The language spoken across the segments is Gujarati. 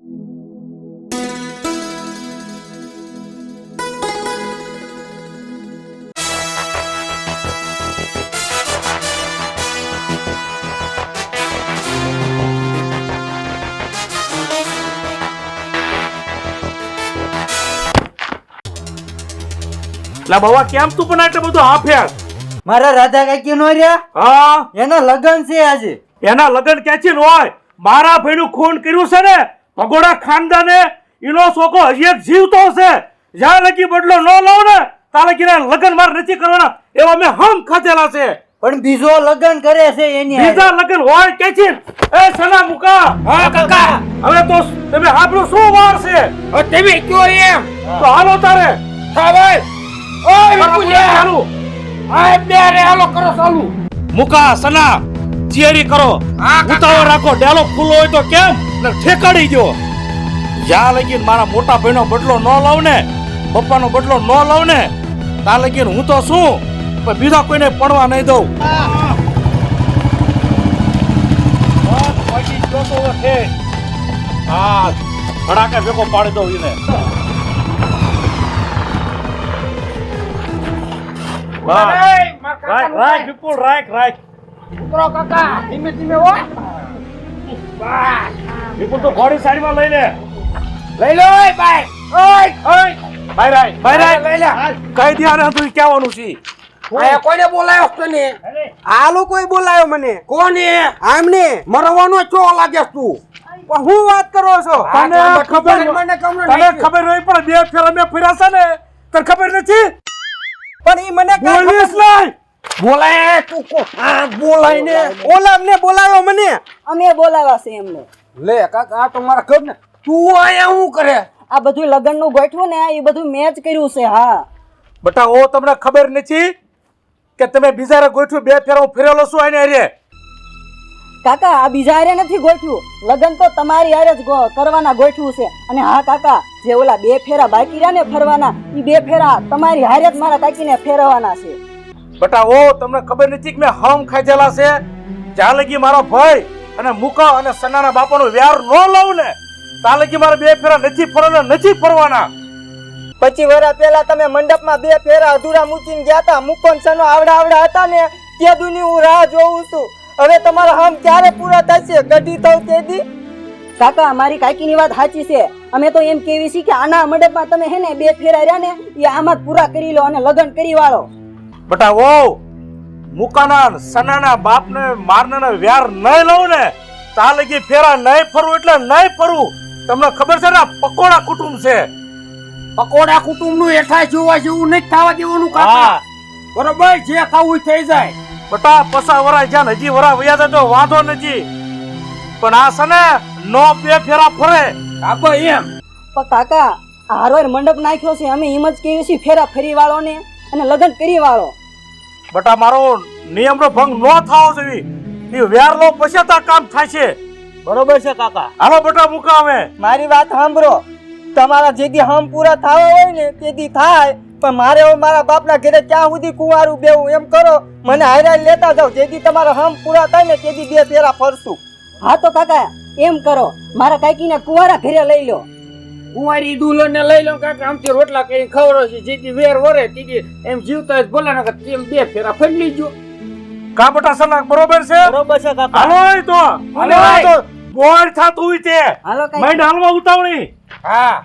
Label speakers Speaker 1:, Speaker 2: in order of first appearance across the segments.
Speaker 1: લા બાવા કેમ તું પણ એટલે બધું હાફ્યા?
Speaker 2: મારા રાધા કાકી નો રહ્યા?
Speaker 1: હા,
Speaker 2: એના લગ્ન છે આજે.
Speaker 1: એના લગ્ન ક્યાંથી હોય? મારા ભાઈનું ખૂન કર્યું છે ને ભગોડા ખાનદાને, એનો છોકરો હજી એક જીવતો છે. જ્યાં લગી બદલો ન લઉં ને ત્યાં લગી લગ્ન મારે નથી કરવાના એવા મેં હમ ખાધેલા છે.
Speaker 2: પણ બીજો લગ્ન કરે છે એની
Speaker 1: બીજા લગ્ન હોય ક્યાંથી? એ સના મુકા.
Speaker 3: હા કાકા,
Speaker 1: હવે તો તમે આપણું શું વાર છે?
Speaker 3: તમે કયો એમ
Speaker 1: તો હાલો તારે
Speaker 3: હા ભાઈ. ઓય વિપુલિયા,
Speaker 1: ચાલુ
Speaker 3: આ બે રે હાલો કરો ચાલુ.
Speaker 1: મુકા સના ચિયરી કરો,
Speaker 3: હા, કાકા.
Speaker 1: ઉતાવળ રાખો. ડાયલોગ ખુલ્લો હોય તો કેમ ને ઠેકાડી દો. જ્યાં લગીન મારા મોટા ભાઈનો બદલો ન લઉં ને, પપ્પાનો બદલો ન લઉં ને, ત્યાં લગીન હું તો શું પણ બીજા કોઈને પડવા નહીં દઉં. હા, ધડાકે ભેગો પાડી દઉં એને. રાખ વિપુલ, રાખ.
Speaker 3: ઉતરો કાકા, ધીમે ધીમે હો.
Speaker 1: વિપુલ તો ઘોડી સાઈડમાં લઈ લે.
Speaker 3: લઈ લો ઓય ભાઈ. ઓય ઓય
Speaker 1: ભાઈ
Speaker 3: લઈ લે.
Speaker 1: કઈ ધ્યાન હતું કહેવાનું છે?
Speaker 3: આ કોને બોલાયો તને?
Speaker 2: આ લોકોએ બોલાયો મને.
Speaker 3: કોને?
Speaker 2: આમને
Speaker 3: મરવાનો છો લાગે તું?
Speaker 2: પણ હું વાત કરો છો?
Speaker 1: તને ખબર
Speaker 3: મને કમનો
Speaker 1: તને
Speaker 3: નહીં.
Speaker 1: ખબર નહીં પણ બે ફેર અમે ફર્યા છે ને, તને ખબર નથી?
Speaker 2: પણ ઈ મને કાંઈ
Speaker 1: બોલીશ નહીં.
Speaker 3: બોલાય તું કો આ બોલાય ને.
Speaker 2: ઓલા અમને બોલાયો મને.
Speaker 4: અમે બોલાવ્યા છે એમને.
Speaker 3: લે કાકા આ તો મારા ઘર ને. તું આયા હું કરે?
Speaker 4: આ બધું લગ્નનું ગોઠવું ને એ બધું મેં જ કર્યું છે. હા,
Speaker 1: બટા ઓ તમને ખબર નથી કે તમે બીજા ગોઠવું બે ફેર હું ફેરેલો છું આને હારે?
Speaker 4: કાકા આ બીજા હારે નથી ગોઠવું. લગ્ન તો તમારી હારે જ કરવાના ગોઠવું છે. અને હા કાકા, જે ઓલા બે ફેરા બાકી રહ્યા ને ફરવાના, એ બે ફેરા તમારી હારે જ મારા કાકીને ફેરવવાના છે.
Speaker 1: બટા ઓ તમને ખબર નથી કે મેં હમ ખાધેલા છે? જ્યાં લગી મારો ભાઈ અને મુકા અને સનાના બાપાનો વ્યાર ન લઉં ને ત્યાં લગી મારે બે ફેરા નથી ફરવાના, નથી ફરવાના.
Speaker 2: 25 વર્ષ પહેલા તમે મંડપમાં બે ફેરા અધૂરા મૂકીને ગયા હતા. મુકોન સનો આવડા હતા ને તે દુની હું રાહ જોઉં છું. હવે તમારા હમ ક્યારે પૂરા થશે? ગઢી થઉં તેદી.
Speaker 4: કાકા મારી કાકીની વાત સાચી છે. અમે તો એમ કેવી છીએ કે આના મંડપમાં તમે હે ને બે ફેરા રહ્યા ને એ આમાં જ પૂરા કરી લો અને લગ્ન કરી વાળો.
Speaker 1: બટા ઓ મુકાના સનાના બાપને મારનાના વ્યાર નહીં લઉં ને ત્યાં લગી ફેરા નહીં ફરવું એટલે નહીં ફરવું. તમને ખબર છે ને પકોડા કુટુંબ છે.
Speaker 3: પકોડા કુટુંબ નું એઠા જોવા જેવું નહીં થવા દેવાનું કાકા. બરોબર જે થવું થઈ જાય.
Speaker 1: બટા પસા વરા જ્યાં હજી વરા વયા જાય તો વાંધો નથી, પણ આ છે ને નો બે ફેરા ફરે.
Speaker 3: આપો એમ.
Speaker 4: પણ કાકા આ હારોર મંડપ નાખ્યો છે. અમે એમ જ કેવી છીએ ફેરા ફરી વાળો ને અને લગ્ન કરી વાળો.
Speaker 1: બટા મારો નિયમનો ભંગ ન થાવો જોઈએ. એ વ્યાર લો પછી તો કામ થાય છે.
Speaker 2: બરોબર છે કાકા.
Speaker 1: હાલો બટા મુકા અમે.
Speaker 2: મારી વાત સાંભળો. તમારા જેદી હમ પૂરા થવા હોય ને તેદી થાય, પણ મારે હવે મારા બાપના ઘરે ક્યાં સુધી કુંવારું બેવું એમ કરો. મને હારે લેતા જાવ. જેદી તમારા હમ પૂરા થાય ને તેદી બે ફેરા ફરશું.
Speaker 4: હા તો કાકા એમ કરો, મારા કાકીને કુંવારા ઘરે લઈ લો.
Speaker 3: કુંવારી દુલ્હન ને લઈ લો કાકા. આમથી રોટલા કરી ખવરો છે. જેથી વેર વરે તીજી એમ જીવતા જ ભલે ને તેમ બે ફેરા ફરી લીજો.
Speaker 1: કા બટા સના બરોબર છે?
Speaker 2: બરોબર છે કાકા.
Speaker 1: હાલો એ તો
Speaker 3: હાલો
Speaker 1: તો બોર થાતું હોય છે.
Speaker 4: હાલો કાકા.
Speaker 1: માઈન્ડ હાલવા ઉતાવળી.
Speaker 3: હા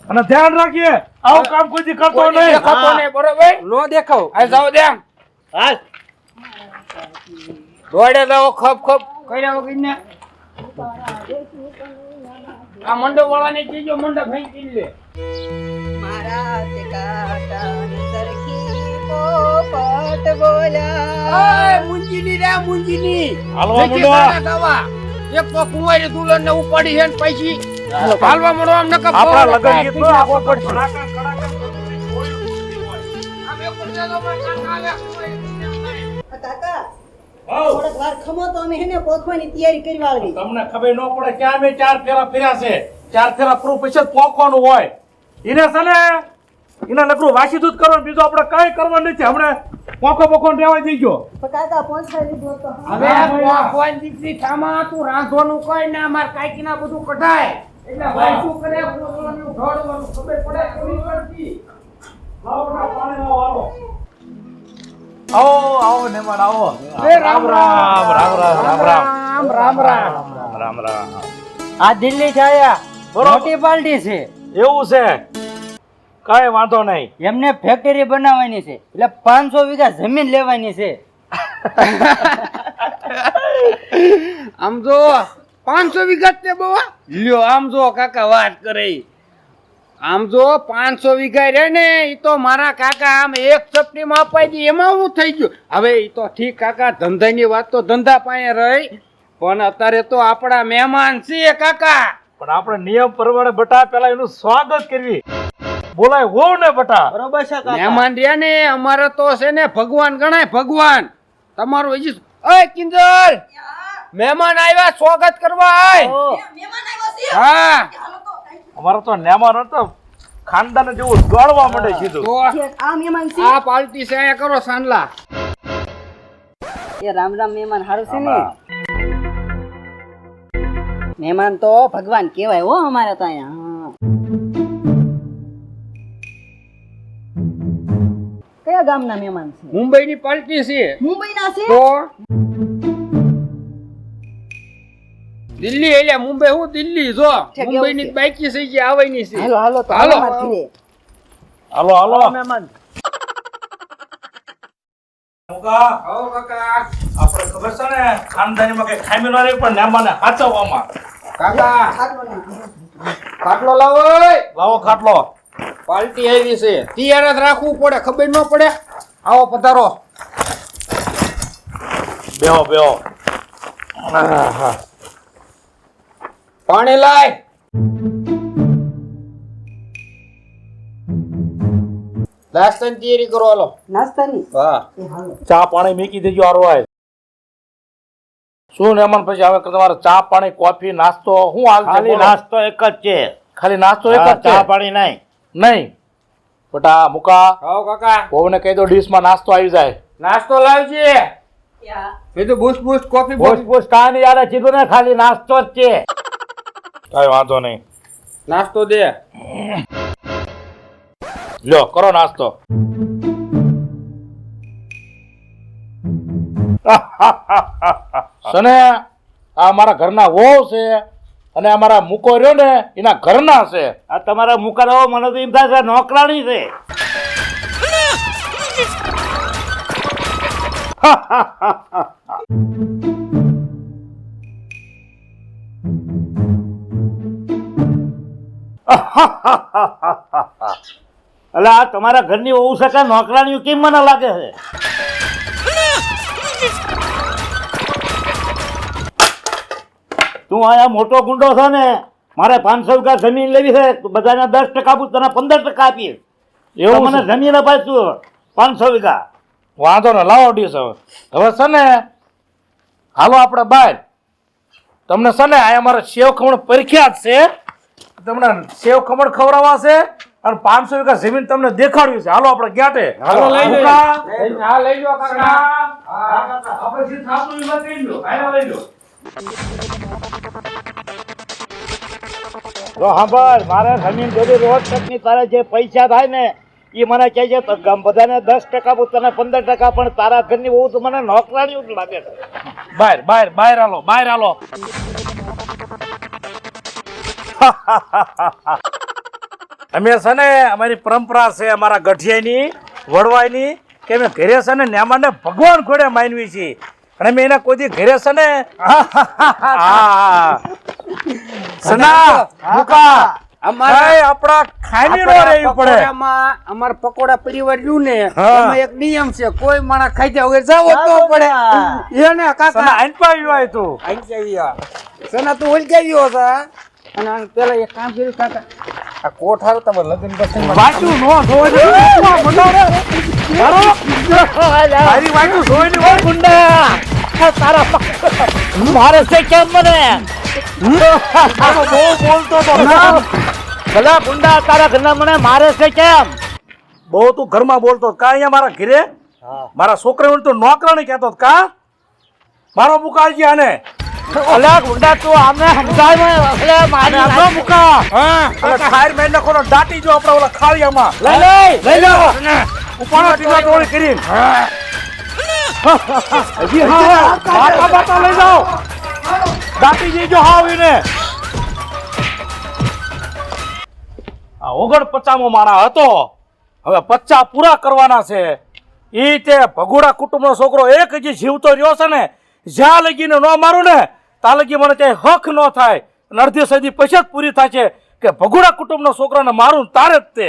Speaker 1: અને ધ્યાન રાખીએ આવું કામ કોઈ દી કરતો
Speaker 3: કોઈ
Speaker 1: નહીં.
Speaker 3: દેખાતો નહીં. બરોબર
Speaker 2: નો દેખાવ.
Speaker 3: આ જાવ દે આમ.
Speaker 1: હાલ.
Speaker 3: દોડે જાવ ખપ ખપ કર્યા વગર ને. આ મંડપ વાળાને કીજો મંડપ ભાઈ કી લે.
Speaker 4: મારા તે કાકાની સરખી પોપટ બોલ્યા.
Speaker 3: ઓય મુંજીની રે મુંજીની.
Speaker 1: હાલવા
Speaker 3: જગ્યા
Speaker 1: માંડો.
Speaker 3: તારા ગાવા. એક તો કુંવારી દુલ્હન ને ઉપાડી છે ને પૈસી હાલવા મળો આમ નકા
Speaker 1: આપણા લગન ગીત નો
Speaker 3: આ
Speaker 1: આપો પડશે.
Speaker 3: બે પડશે તો પણ કાકા આવે.
Speaker 4: કાકા
Speaker 1: હાઉ.
Speaker 4: થોડીક વાર ખમો તો અમે હેને પોખવાની તૈયારી કરી વાળવી.
Speaker 1: તમને ખબર ન પડે કે અમે ચાર ફેરા ફેર્યા છે. ચાર ફેરા પૂરું પછી જ પોખવાનું હોય. એને છે ને એના નકરું વાસી દૂધ કરવાનું, બીજું આપણે કઈ કરવાનું નથી. હમણાં પોખો રહેવા દેજો.
Speaker 4: પણ કાકા પહોંચાડી લીધો તો
Speaker 3: હવે કોઈ દીકરી થામા તું રાંધવાનું કઈ ને અમાર કાકીના બધું કઢાય એટલે ભાઈ શું કરે પોતળાનું ઢોળવાનું ખબર પડે કેવી પડતી
Speaker 1: આવો મહેમાન આવો.
Speaker 3: એ
Speaker 1: રામ રામ રામ રામ રામ રામ
Speaker 3: રામ રામ
Speaker 1: રામ રામ.
Speaker 2: આ દિલ્હી થી આયા
Speaker 1: બરોબર.
Speaker 2: મોટી પાર્ટી છે
Speaker 1: એવું છે, કઈ વાંધો નહીં.
Speaker 2: એમને ફેક્ટરી બનાવવાની છે એટલે 500 વીઘા જમીન લેવાની છે.
Speaker 3: આમ જો 500 વીઘા તે બવા લ્યો આમ જો કાકા વાત કરે ઈ. આમ જો 500 વીઘા રે ને ઈ તો મારા કાકા આમ એક ચપટીમાં અપાઈ દી એમાં હું થઈ ગયું. હવે ઈ તો ઠીક કાકા ધંધાની વાત તો ધંધા પાસે રહી પણ અત્યારે તો આપણા મહેમાન છે કાકા.
Speaker 1: પણ આપણે નિયમ પ્રમાણે બટા પેલા એનું સ્વાગત કરવી. બોલાય હોવ ને બટા.
Speaker 2: બરોબર છે
Speaker 3: મહેમાન રહ્યા ને અમારે તો છે ને ભગવાન ગણાય ભગવાન. તમારું હજી ઓય કિંજલ મહેમાન આવ્યા સ્વાગત કરવા આય. હા
Speaker 1: અમારે તો મહેમાન હતો ખાનદાન જેવું દોડવા માંડે સીધું.
Speaker 3: તો
Speaker 4: આ મહેમાન છે
Speaker 3: આ પાલટી છે અહીંયા કરો સાંડલા.
Speaker 4: એ રામ રામ મહેમાન હારું છે ને મહેમાન તો ભગવાન કહેવાય હો અમારે તો અહીંયા કયા ગામના મહેમાન છે
Speaker 3: મુંબઈની પાલટી છે
Speaker 4: મુંબઈના છે
Speaker 3: તો દિલ્હી એટલે મુંબઈ હું દિલ્હી જો
Speaker 4: છે, કેવું
Speaker 3: મુંબઈની
Speaker 4: છે?
Speaker 3: બાઈકી છે જે આવવાની છે.
Speaker 4: હાલો હાલો તો
Speaker 3: હાલો.
Speaker 4: અમાર ઘરે.
Speaker 1: હાલો હાલો.
Speaker 2: મહેમાન
Speaker 1: મુકા,
Speaker 3: આવો કાકા.
Speaker 1: આપણે ખબર છે ને ખાનદાનીમાં કઈ ખામી ન રહી પણ મહેમાનને સાચવવામાં.
Speaker 3: કાકા ખાટલો લાવો ઓય.
Speaker 1: લાવો ખાટલો.
Speaker 3: પાલટી આવી છે તૈયાર જ રાખવું પડે ખબર ન પડે. આવો પધારો.
Speaker 1: બેહો બેહો. આહા.
Speaker 3: પાણી લાય. નાસ્તાની તૈયારી કરો હાલો.
Speaker 4: નાસ્તાની
Speaker 3: હા
Speaker 4: એ હાલો
Speaker 1: ચા પાણી મૂકી દેજો હારો આય. શું મહેમાન પછી હવે તમારે ચા પાણી કોફી નાસ્તો શું હાલ છે?
Speaker 5: ખાલી
Speaker 1: બોલો.
Speaker 5: નાસ્તો એક જ છે.
Speaker 1: ખાલી નાસ્તો એક જ
Speaker 5: હા, ચા
Speaker 1: છે?
Speaker 5: પાણી નહીં.
Speaker 1: નહીં બટા મુકા
Speaker 3: આવો કાકા.
Speaker 1: વહુને કહી દો ડીશમાં નાસ્તો આવી જાય.
Speaker 3: નાસ્તો લાવજે. કીધું બૂસ્ટ બૂસ્ટ કોફી
Speaker 5: પૂછ પૂછ કાંઈ યાર કીધું ને ખાલી નાસ્તો જ છે.
Speaker 1: કઈ વાંધો નહીં.
Speaker 3: નાસ્તો દે.
Speaker 1: લ્યો કરો નાસ્તો. સને આ અમારા ઘરના વહુ છે અને અમારા મૂકો રહ્યો ને એના ઘરના છે.
Speaker 5: આ તમારા મુકારો મને તો એમ થાય છે નોકરાણી છે. એટલે આ તમારા ઘરની વહુ છે કે નોકરાણીઓ કેમ મને લાગે છે? તું આયા મોટો ગુંડો છે ને મારે 500 વીઘા જમીન લેવી છે તો બધાને 10% આપું તને 15% આપીશ. એવું મને જમીન અપાય તું 500 વીઘા.
Speaker 1: વાંધો ને લાવો ડીશ હવે. હવે છે ને હાલો આપણે બહાર. તમને છે ને આ અમારા સેવ ખમણ પરખ્યાત છે. તમને સેવ ખમણ ખવડાવવા છે અને 500 વીઘા જમીન તમને દેખાડ્યું છે. હાલો આપણે ગ્યાટે.
Speaker 3: હાલો લઈ લો.
Speaker 1: મુકા.
Speaker 3: હા લઈ લો કાકા.
Speaker 1: આપણે જે થાતું એમાં કહી દો. હાલો લઈ લો.
Speaker 5: તો સાંભળ, મારે જમીન જોડી રોજ તકની તારે જે પૈસા થાય ને એ મને કહે છે તો બધાને 10% આપું તને 15%. પણ તારા ઘરની બહુ તો મને નોકરાણીઓ જ લાગે છે.
Speaker 1: બહાર બહાર બહાર હાલો બહાર હાલો. અમે છે ને અમારી પરંપરા છે અમારા ગઠિયાની વડવાઈની કે અમે ઘરે છે ને નેમાને ભગવાન ઘોડે માનવી છીએ અને અમે એના કોઈ દી ઘરે છે ને હા સના મુકા
Speaker 3: અમારા
Speaker 1: આપણા ખામી નો રહેવી પડે.
Speaker 3: પકોડામાં અમાર પકોડા પરિવાર રહ્યું ને
Speaker 1: હા.
Speaker 3: એમાં એક નિયમ છે કોઈ માણસ ખાઈ જાય વગર જાવો તો પડે એને
Speaker 1: સના
Speaker 3: કાકા
Speaker 1: આનપાઈ હોય તું.
Speaker 3: સના તું ઓલગાવ્યો છે અને આને પેલા એક કામ કર્યું કાકા આ કોટ હારું તમે લગ્ન પ્રસંગમાં
Speaker 1: વાંચું નો જોવા જેવું મંડારે. તારી વાંચું જોઈ ની હોય ગુંડા.
Speaker 5: મારે છે કેમ મને
Speaker 1: બહુ બોલતો તો
Speaker 5: ભલા ગુંડા તારા ઘરના મને મારે છે કેમ?
Speaker 1: બહુ તું ઘરમાં બોલતો હતો. કા અહીંયા મારા ઘરે મારા છોકરાઓને તો નોકરાણી કહેતો હતો. કા મારો મુકાલજી આને અલ્યા ગુંડા તું આમને સમજાય એટલે મારી આમ ન મુકા હા એટલે ફાયર મેન ને કોનો દાટી જો આપડા ઓલા ખાળિયામાં લઈ લો ઉપાડો ટીમા ટોળી કરીને હજી હા બાટા લઈ જાઓ દાટી જઈજો હાવ એને આ 49મો માણા હતો હવે 50 પૂરા કરવાના છે ઈ તે ભગોડા કુટુંબનો છોકરો એક હજી જીવતો રહ્યો છે ને જ્યાં લગીને ન મારું ને ત્યાં લગી મને ત્યાં હક ન થાય અને અડધી સદી પછી જ પૂરી થાય છે કે ભગોડા કુટુંબનો છોકરાને મારું ને તારે જ તે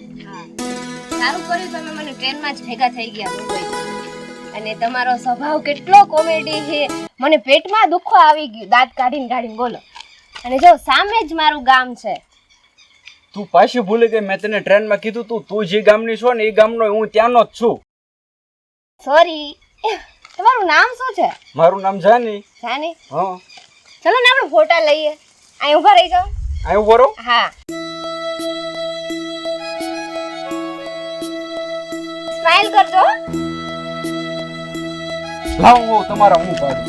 Speaker 6: સારું કર્યું તમે મને ટ્રેનમાં જ ભેગા થઈ ગયા મુંબઈ અને તમારો સ્વભાવ કેટલો કોમેડી છે મને પેટમાં દુખો આવી ગયું દાંત કાઢીને બોલો અને જો સામે જ મારું ગામ છે
Speaker 3: તું પાછી ભૂલી ગઈ મેં તને ટ્રેનમાં કીધું તું જે ગામની છો ને એ ગામનો હું ત્યાંનો જ છું
Speaker 6: સોરી તમારું નામ શું છે
Speaker 3: મારું નામ જાની
Speaker 6: જાની
Speaker 3: હા
Speaker 6: ચલો ને આપણે ફોટા લઈએ અહીં ઊભા રહી જાઓ
Speaker 3: અહીં ઉભો રહો
Speaker 6: હા સ્માઈલ કરજો
Speaker 3: લાવો હું તમારા હું પાડું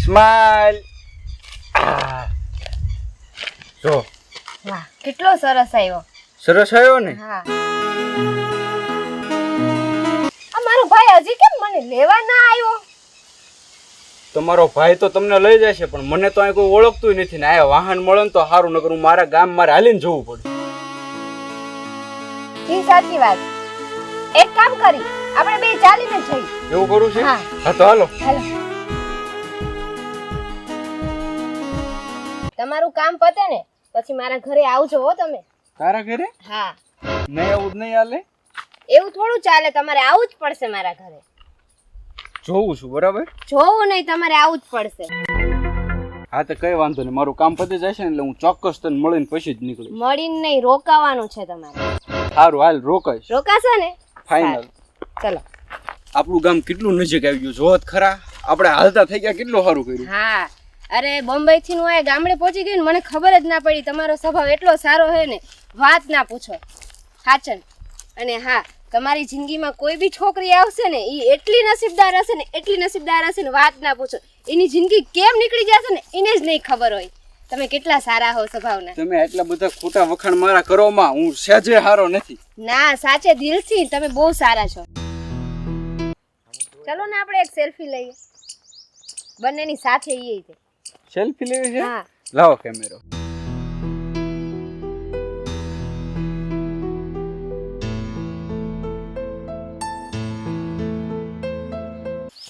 Speaker 3: સ્માઈલ જો
Speaker 6: વાહ કેટલો સરસ આવ્યો
Speaker 3: સરસ આવ્યો ને
Speaker 6: હા આ મારો ભાઈ હજી કેમ મને લેવા ના આવ્યો
Speaker 3: તમારો ભાઈ તો તમને લઈ જશે પણ મને તો અહીં કોઈ ઓળખતું નથી ને આ વાહન મળે ને તો સારું ન કરું મારા ગામ મારે હાલીને જવું પડે
Speaker 6: જી સાચી વાત એક કામ કરી આપણે બે ચાલીને જઈએ
Speaker 3: એવું કરું છે
Speaker 6: હા.
Speaker 3: હા તો હાલો
Speaker 6: હાલો તમારું કામ પતે ને પછી મારા ઘરે આવજો હો તમે
Speaker 3: તારા ઘરે
Speaker 6: હા
Speaker 3: નહીં આવું જ નહીં હાલે
Speaker 6: એવું થોડું ચાલે તમારે આવવું જ પડશે મારા ઘરે
Speaker 3: જોઉં છું બરાબર
Speaker 6: જોવું નહીં તમારે આવવું જ પડશે
Speaker 3: હા તો કઈ વાંધો નહીં મારું કામ પતી જશે ને એટલે હું ચોક્કસ તને મળીને પછી જ નીકળીશ
Speaker 6: મળીને નહીં રોકાવાનું છે તમારે
Speaker 3: સારું હાલ રોકાઈશ
Speaker 6: રોકાશો ને
Speaker 3: ફાઇનલ
Speaker 6: ચલો
Speaker 3: આપણું ગામ કેટલું નજીક આવી ગયું જોત ખરા આપણે હાલતા થઈ ગયા કેટલું સારું કર્યું
Speaker 6: હા અરે બોમ્બે થી હું અહીંયા ગામડે પહોંચી ગઈ ને મને ખબર જ ના પડી તમારો સ્વભાવ એટલો સારો છે ને વાત ના પૂછો હાચન અને હા તમારી જિંદગીમાં કોઈ બી છોકરી આવશે ને એ એટલી નસીબદાર હશે ને એટલી નસીબદાર હશે ને વાત ના પૂછો એની જિંદગી કેમ નીકળી જશે ને એને જ નહીં ખબર હોય તમે કેટલા સારા હો સ્વભાવના
Speaker 3: તમે એટલા બધા ખોટા વખાણ મારા કરોમાં હું સહેજે હારો નથી
Speaker 6: ના સાચે દિલથી તમે બહુ સારા છો ચલો ને આપણે એક સેલ્ફી લઈએ બંનેની સાથે ઈ છે
Speaker 3: સેલ્ફી લેવી છે
Speaker 6: હા
Speaker 3: લાવો કેમેરો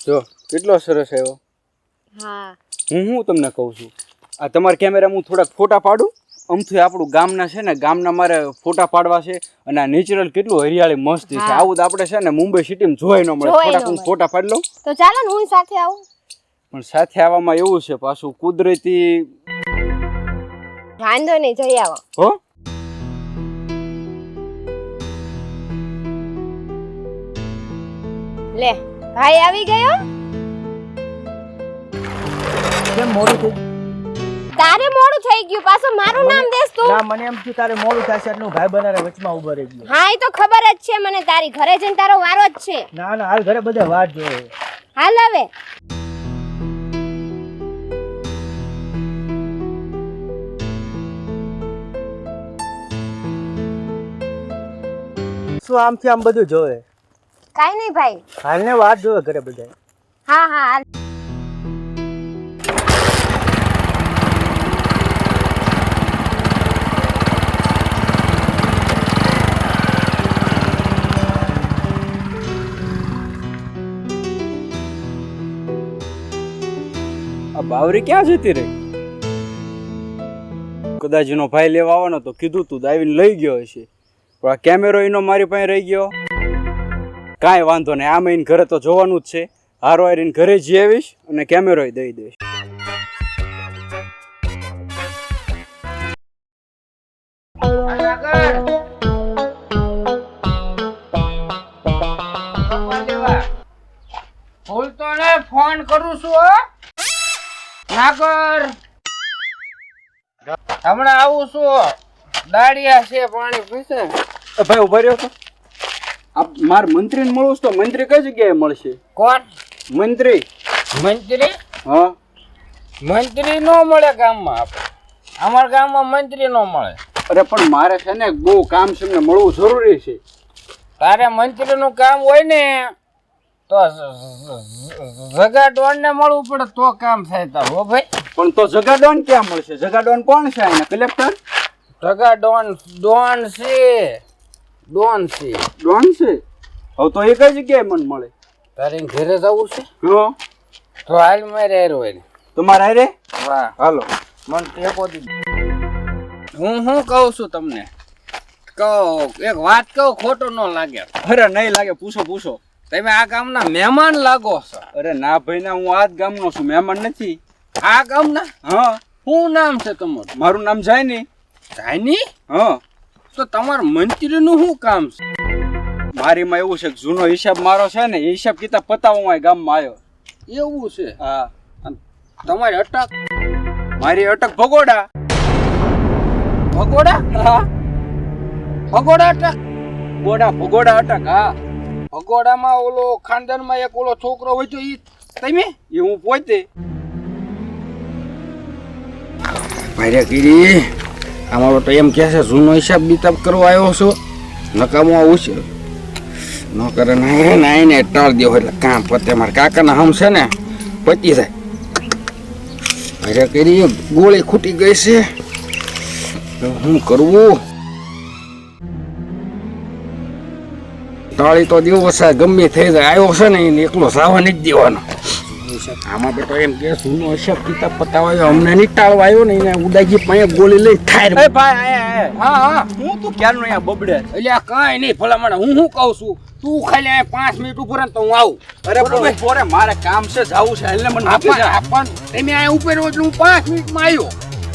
Speaker 3: જો કેટલો સરસ આવ્યો
Speaker 6: હા
Speaker 3: હું તમને કહું છું આ તમારા કેમેરામાં હું થોડાક ફોટા પાડું આમથી આપણું ગામના છે ને ગામના મારે ફોટા પાડવા છે અને આ નેચરલ કેટલું હરિયાળી મસ્ત છે
Speaker 6: હા.
Speaker 3: આવું તો આપણે છે ને મુંબઈ સિટીમાં જોઈ ન મળે
Speaker 6: જોઈ ન
Speaker 3: થોડાક હું
Speaker 6: મળે.
Speaker 3: ફોટા પાડી લઉં
Speaker 6: તો ચાલો ને હું સાથે આવું
Speaker 3: પણ સાથે આવવામાં એવું છે પાછું કુદરતી
Speaker 6: વાંધો નહીં જઈ આવો
Speaker 3: હો
Speaker 6: લે ભાઈ આવી ગયો
Speaker 2: કેમ મોડું થઈ
Speaker 6: તારે મોડું થઈ ગયું પાછું મારું નામ દેસ તું
Speaker 2: ના મને એમ થયું તારે મોડું થશે એટલે હું ભાઈ બનારે વચમાં ઉભો રહી ગયો
Speaker 6: હા એ તો ખબર જ છે મને તારી ઘરે જઈને તારો વારો જ છે
Speaker 2: ના ના હાલ ઘરે બધા વાત જોવે
Speaker 6: હાલ હવે
Speaker 2: શું આમથી આમ બધું જોવે
Speaker 6: કાઈ નહીં ભાઈ
Speaker 2: હાલ ને વાત જોવે ઘરે બધા
Speaker 6: હા હા હાલ
Speaker 3: આ બાવરી ક્યાં જતી રહી કદાચ એનો ભાઈ લેવા આવવાનો તો કીધું તું આવીને લઈ ગયો હશે પણ આ કેમેરો એનો મારી પાસે રહી ગયો
Speaker 7: કાંઈ વાંધો નહીં, આમ એને ઘરે તો જોવાનું જ છે. હારો હારીને ઘરે જઈ આવીશ અને કેમેરોય દઈ દઈશ.
Speaker 3: ભૂલતો ને ફોન કરું છું હો. નાગર હમણાં આવું છું. દાડિયા છે પાણી પીશે.
Speaker 7: ભાઈ ઉભા રહ્યો તો. માર મંત્રીને મળું છું તો મંત્રી કઈ જગ્યાએ મળશે?
Speaker 3: કોણ
Speaker 7: મંત્રી.
Speaker 3: મંત્રી?
Speaker 7: હા,
Speaker 3: મંત્રી નો મળે ગામમાં. આપણે અમારા ગામમાં મંત્રી નો મળે.
Speaker 7: અરે પણ મારે છે ને બહુ કામ છે, એમને મળવું જરૂરી છે.
Speaker 3: તારે મંત્રી નું કામ હોય ને તો જગાડોન ને મળવું પડે તો કામ થાય તારું. હો ભાઈ,
Speaker 7: પણ તો જગાડોન ક્યાં મળશે? જગાડોન કોણ છે અહીંયા? કલેક્ટર?
Speaker 3: જગાડોન ડોન છે. ડોન છે.
Speaker 7: ડોન છે? હવે તો એ કઈ જગ્યાએ મને મળે?
Speaker 3: તારે ઘરે જવું છે
Speaker 7: હા,
Speaker 3: તો હાલ મારે હેરો હોય.
Speaker 7: તમારા હારે?
Speaker 3: વાહ,
Speaker 7: હાલો.
Speaker 3: મને ટેકો દીધો. હું કહું છું તમને, કહો એક વાત કહું, ખોટો ન લાગે.
Speaker 7: અરે નહીં લાગે, પૂછો પૂછો.
Speaker 3: તમે આ ગામના મહેમાન લાગો છો.
Speaker 7: અરે ના ભાઈ ના, હું આ જ ગામનો છું, મહેમાન નથી.
Speaker 3: આ ગામના?
Speaker 7: હા.
Speaker 3: શું નામ છે તમારું?
Speaker 7: મારું નામ જાયની.
Speaker 3: જાયની?
Speaker 7: હા.
Speaker 3: તો તમારા મંત્રીનું શું કામ છે?
Speaker 7: મારીમાં એવું છે કે જૂનો હિસાબ મારો છે ને, એ હિસાબ કિતાબ પતાવવા ગામમાં આવ્યો.
Speaker 3: એવું છે?
Speaker 7: હા.
Speaker 3: તમારી અટક?
Speaker 7: મારી અટક ભગોડા.
Speaker 3: ભગોડા?
Speaker 7: હા,
Speaker 3: ભગોડા અટક?
Speaker 7: ભગોડા અટક. હા,
Speaker 3: ભગોડામાં ઓલો ખાનદાનમાં એક ઓલો છોકરો હોય તો ઈ તમે?
Speaker 7: એ હું પોતે.
Speaker 3: ભાઈ ગીરી, અમારો તો એમ કહે છે જૂનો હિસાબ બિતાબ કરવા આવ્યો છો, નકામો આવું છે. ન કરે ને આઈને ટાળ દેવો એટલે કામ પતે. મારા કાકાના હમ છે ને પતી જાય. ભાઈ કરી ગોળી ખૂટી ગઈ છે, શું કરવું? તાળી તો દિવસ ગમે થઈ જાય. આવ્યો છે ને એને એકલો સાવા નથી દેવાનો. આમાં બેટો એમ કે જૂનો હિસાબ કિતાબ પતાવાયો, અમને નહીં ટાળવા આવ્યો ને એને ઉદાજી પાસે ગોળી લઈ થાય.
Speaker 7: એ ભાઈ આયા.
Speaker 3: હા હા,
Speaker 7: હું તું ક્યારનો અહીંયા બબડે?
Speaker 3: એટલે આ કાંઈ નહીં ભલામણ. હું શું કહું છું, તું ખાલી અહીંયા 5 મિનિટ ઉપર તો હું આવું.
Speaker 7: અરે પણ પોરે મારે કામ છે, જાવું છે, એટલે મને આપી જા.
Speaker 3: આપણ તમે અહીંયા ઉપર હોય એટલે હું 5 મિનિટમાં આવ્યો.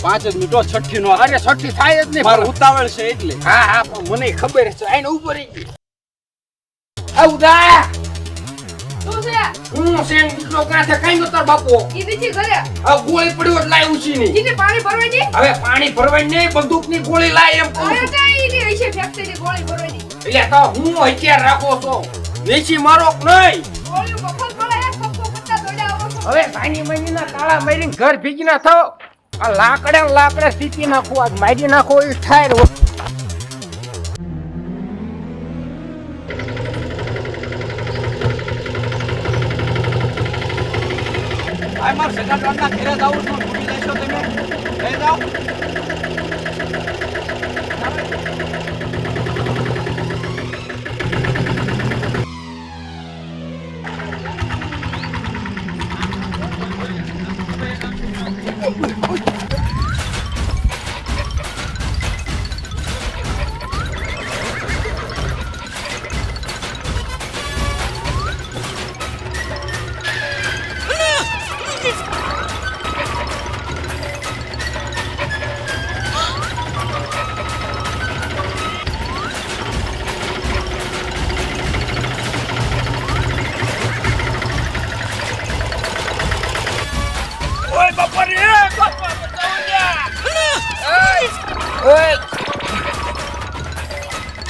Speaker 7: 5 જ મિનિટો છઠ્ઠી નો.
Speaker 3: અરે છઠ્ઠી થાય જ નહીં.
Speaker 7: મારે ઉતાવળ છે એટલે.
Speaker 3: હા હા, પણ મને ખબર છે. આઈને ઉપર રહી આવું દા.
Speaker 6: શું છે
Speaker 3: હું સેન દીકરો કાંઠે કઈ નતો બાપો.
Speaker 6: ઈ બીજી ઘરે
Speaker 3: આ ગોળી પડ્યો એટલે લાવ્યું છે ની.
Speaker 6: ઈને પાણી ભરવાની
Speaker 3: હવે પાણી ભરવાની નહીં, બંદૂકની ગોળી લાય એમ કહું
Speaker 6: અરે
Speaker 3: છું.
Speaker 6: કઈ ઈ હશે ફેક્ટરી ગોળી ભરવાની
Speaker 3: એટલે તો હું હથિયાર રાખો છો, વેચી મારો નહીં.
Speaker 6: ગોળી મફત મળે હે કપકો કરતા દોડ્યા આવો છો
Speaker 3: હવે સાની મહિના તાળા મારીને ઘર ભીગી ના થાવ. આ લાકડે સીટી નાખો, આજ મારી નાખો એ ઠાર.
Speaker 7: આ માર સગાડવાના ઘરે જાવું છું, ભૂલી જશો તમે. લઈ જાઓ.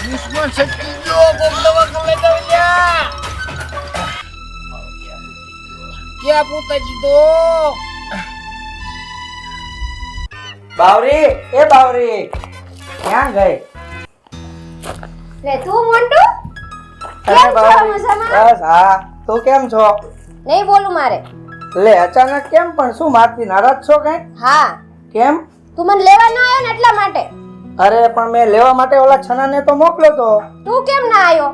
Speaker 3: દુશ્મન છટકી ગયો, કોક દવા કરી દો લ્યા. ક્યાં પૂતા દીધો?
Speaker 2: બાવરી, એ બાવરી ક્યાં ગઈ?
Speaker 6: લે તું મોન્ટુ
Speaker 2: અરે
Speaker 6: કેમ છો
Speaker 2: બાવરી,
Speaker 6: મજામાં?
Speaker 2: બસ હા. તું કેમ છો?
Speaker 6: નહીં બોલું મારે.
Speaker 2: લે અચાનક કેમ પણ? શું મારથી નારાજ છો કઈ?
Speaker 6: હા,
Speaker 2: કેમ?
Speaker 6: તું મને લેવા ન આવ્યો ને એટલા માટે.
Speaker 2: અરે પણ મેં લેવા માટે ઓલા છનાને તો મોકલ્યો તો.
Speaker 6: તું કેમ ના આવ્યો?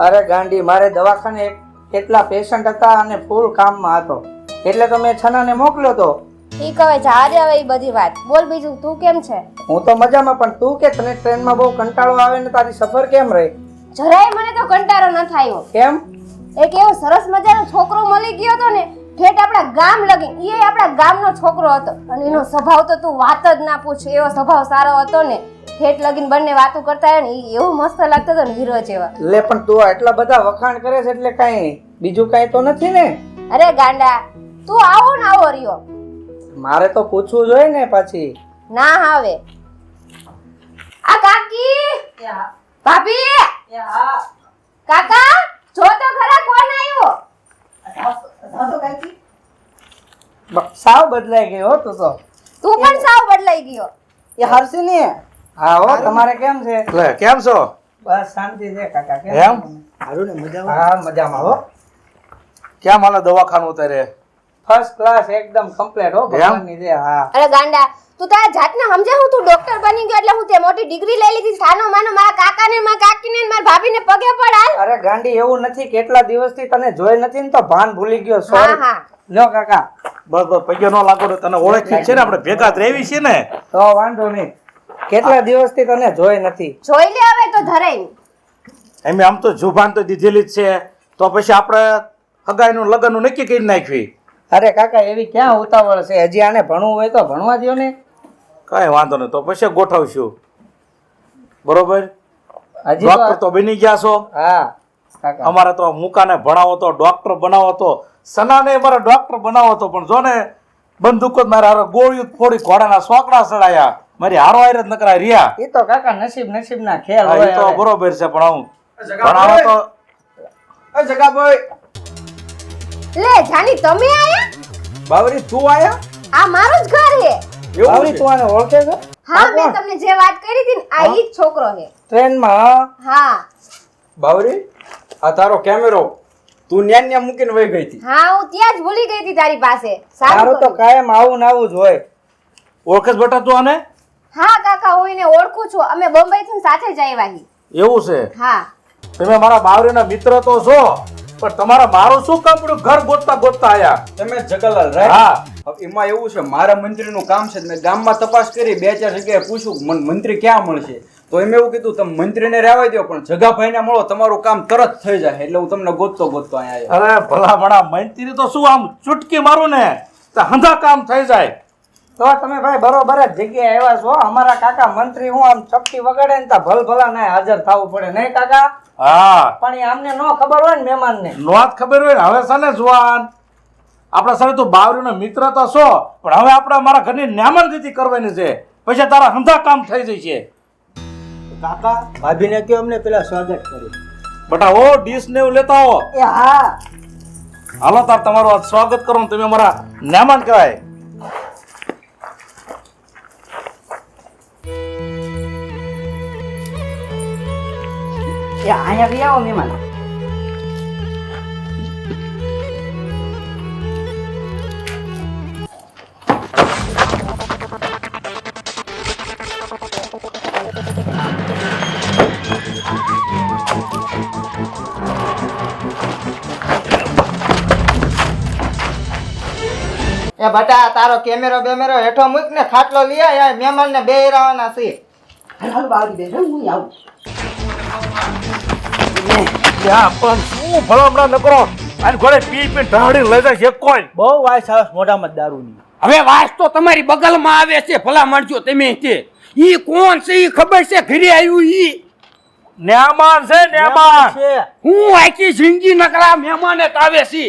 Speaker 2: અરે ગાંડી, મારે દવાખાને કેટલા પેશન્ટ હતા અને ફૂલ કામમાં હતો, એટલે તો મેં છનાને મોકલ્યો તો.
Speaker 6: ઠીક, હવે જા દે હવે ઈ બધી વાત. બોલ બીજું, તું કેમ છે?
Speaker 2: હું તો મજામાં, પણ તું કે તને ટ્રેનમાં બહુ કંટાળો આવે ને તારી સફર કેમ રહી?
Speaker 6: જરાય મને તો કંટાળો ન થયો.
Speaker 2: કેમ?
Speaker 6: એક એવો સરસ મજાનો છોકરો મળી ગયો હતો ને, ઠેઠ આપણા ગામ લગી. એ આપણા ગામનો છોકરો હતો અને એનો સ્વભાવ તો તું વાત જ ના પૂછ. એવો સ્વભાવ સારો હતો ને, ઠેઠ લગીને બંને વાતો કરતા હોય ને, ઈ એવું મસ્ત લાગતો હતો ને, હીરો જેવા.
Speaker 2: લે પણ તું એટલા બધા વખાણ કરે છે એટલે કઈ બીજું કઈ તો નથી ને?
Speaker 6: અરે ગાંડા, તું આવો ને આવો રહ્યો.
Speaker 2: મારે તો પૂછવું જોઈએ ને પાછી.
Speaker 6: ના આવે. આ કાકી, ભાભી, કાકા, જો તો ખરા કોણ આવ્યો.
Speaker 2: સાવ બદલાઈ ગયો હો તું તો.
Speaker 6: તું પણ સાવ બદલાઈ ગયો.
Speaker 2: એ હર્ષિની. હા હો, તમારે કેમ છે?
Speaker 1: લે કેમ છો?
Speaker 2: બસ શાંતિ છે કાકા. કેમ?
Speaker 1: એમ?
Speaker 2: સારું ને, મજામાં? હા મજામાં હો.
Speaker 1: કેમ હાલે દવાખાનું ઉતારે?
Speaker 2: ફર્સ્ટ ક્લાસ એકદમ કમ્પ્લીટ હો ભગવાનની જે. હા.
Speaker 6: અરે ગાંડા, તું તારા જાતને સમજે હું તું ડોક્ટર બની ગયો એટલે હું તે મોટી ડિગ્રી લઈ લીધી. સાનો માનો મારા કાકાને, મારા કાકીને, મારા ભાભીને પગે પડાલ.
Speaker 2: અરે ગાંડી, એવું નથી. કેટલા દિવસથી તને જોઈ નથી ને તો ભાન ભૂલી ગયો.
Speaker 6: હા
Speaker 2: સોરી.
Speaker 6: હા.
Speaker 2: લ્યો કાકા.
Speaker 1: બસ બસ પૈયા નો લાગો ને, તને ઓળખી છે ને, આપણે ભેગા જ રહેવી છે ને.
Speaker 2: તો વાંધો નહીં. કેટલા દિવસથી તને જોઈ નથી.
Speaker 6: જોઈ લે હવે તો ધરાઈ.
Speaker 1: એમ આમ તો જુબાન તો દીધેલી જ છે, તો પછી આપણે હગાઈનું લગ્નનું નક્કી કરી નાખવી.
Speaker 2: અરે કાકા, એવી ક્યાં ઉતાવળ છે? હજી આને ભણવું હોય તો ભણવા દ્યો ને.
Speaker 1: કઈ વાંધો નહીં, તો પછી ગોઠવશું. બરોબર?
Speaker 2: હજી
Speaker 1: ડોક્ટર તો બની ગયા છો.
Speaker 2: હા કાકા.
Speaker 1: અમારે તો મુકાને ભણાવો તો, ડોક્ટર બનાવો તો, સનાને અમારે ડોક્ટર બનાવો તો, પણ જો ને બંદૂકો જ મારે હારો ગોળીઓ ફોડી, ઘોડાના સોકડા સડાયા, મારી હારો હારે જ નકરા રહ્યા.
Speaker 2: એ તો કાકા નસીબના ખેલ
Speaker 1: હા,
Speaker 2: હોય.
Speaker 1: ઈ તો
Speaker 2: હવે.
Speaker 1: બરોબર છે, પણ હું ભણાવો તો.
Speaker 7: જગાભાઈ,
Speaker 6: લે જાની, તમે આયા?
Speaker 7: બાવરી તું આયા?
Speaker 6: આ મારું જ ઘર છે.
Speaker 2: બાવરી, તું આને ઓળખે છે?
Speaker 6: હા, મેં તમને જે વાત કરી હતી ને, આ ઈ જ છોકરો છે.
Speaker 2: ટ્રેનમાં.
Speaker 6: હા
Speaker 7: બાવરી, આ તારો કેમેરો તું ન્યા ન્યા મૂકીને વહી ગઈ હતી.
Speaker 6: હા, હું ત્યાં જ ભૂલી ગઈ હતી તારી પાસે.
Speaker 2: તારું તો
Speaker 6: કર્યું.
Speaker 2: કાયમ આવું ને આવું જ હોય.
Speaker 1: ઓળખે બેટા તું આને?
Speaker 6: હા કાકા, હું એને ઓળખું છું. અમે બોમ્બે થી સાથે જ આવ્યા છીએ.
Speaker 1: એવું છે?
Speaker 6: હા.
Speaker 1: તમે મારા બાવરીના મિત્ર તો છો, પણ તમારા મારું શું કામ પડ્યું ઘર ગોતતા ગોતતા આયા?
Speaker 7: તમે જગલાલ રાઈટ?
Speaker 1: હા.
Speaker 7: હવે એમાં એવું છે, મારા મંત્રીનું કામ છે. મેં ગામમાં તપાસ કરી, 2-4 જગ્યાએ પૂછ્યું મને મંત્રી ક્યાં મળશે, તો એમ એવું કીધું તમે મંત્રીને રહેવા દો, પણ જગાભાઈને મળો, તમારું કામ તરત થઈ જાય. એટલે હું તમને ગોતતો અહીંયા આવ્યો.
Speaker 1: અરે ભલા ભણા મંત્રી તો શું આમ ચૂટકી મારું ને તો હંધા કામ થઈ જાય.
Speaker 2: તો તમે ભાઈ બરોબર જ જગ્યાએ આવ્યા છો. અમારા કાકા મંત્રી હું આમ ચપટી વગાડે ને તો ભલભલા ને હાજર થવું પડે નહીં કાકા?
Speaker 1: હા,
Speaker 2: પણ એ આમને નો ખબર હોય ને મહેમાન ને.
Speaker 1: નોત ખબર હોય ને. હવે છે ને જુવાન, આપણા સાથે તું બાવરીનો મિત્ર તો છો, પણ હવે આપણે મારા ઘરની મહેમાનગતિ કરવાની છે, પછી તારા હંધા કામ થઈ જશે.
Speaker 2: કાકા, ભાભીને કયો અમને પેલા સ્વાગત કર્યું.
Speaker 1: બટા ઓ ડીશ ને એવું લેતા આવો.
Speaker 2: એ હા.
Speaker 1: હાલો તાર તમારું આ સ્વાગત કરો ને, તમે અમારા મહેમાન કહેવાય.
Speaker 2: એ અહીંયા બી આવો મહેમાન. એ બટા, તારો કેમેરો બેમેરો હેઠો મૂક ને ખાટલો લઈ આય. મહેમાન ને બે રહેવાના છે. હાલ બાવરી બેસો, હું આવું.
Speaker 1: ત્યાં પણ શું ભલામણા ન કરો, અને ઘોડે પી પી ઢાળી લઈ જાય છે કોઈ.
Speaker 2: બહુ વાય સાસ મોઢામાં દારૂની.
Speaker 3: હવે વાસ તો તમારી બગલમાં આવે છે. ભલા માણસો તમે તે ઈ કોણ છે ઈ ખબર છે? ઘરે આવ્યું ઈ
Speaker 1: મહેમાન છે, મહેમાન.
Speaker 3: હું આખી જિંદગી નકરા મહેમાને જ આવે છે.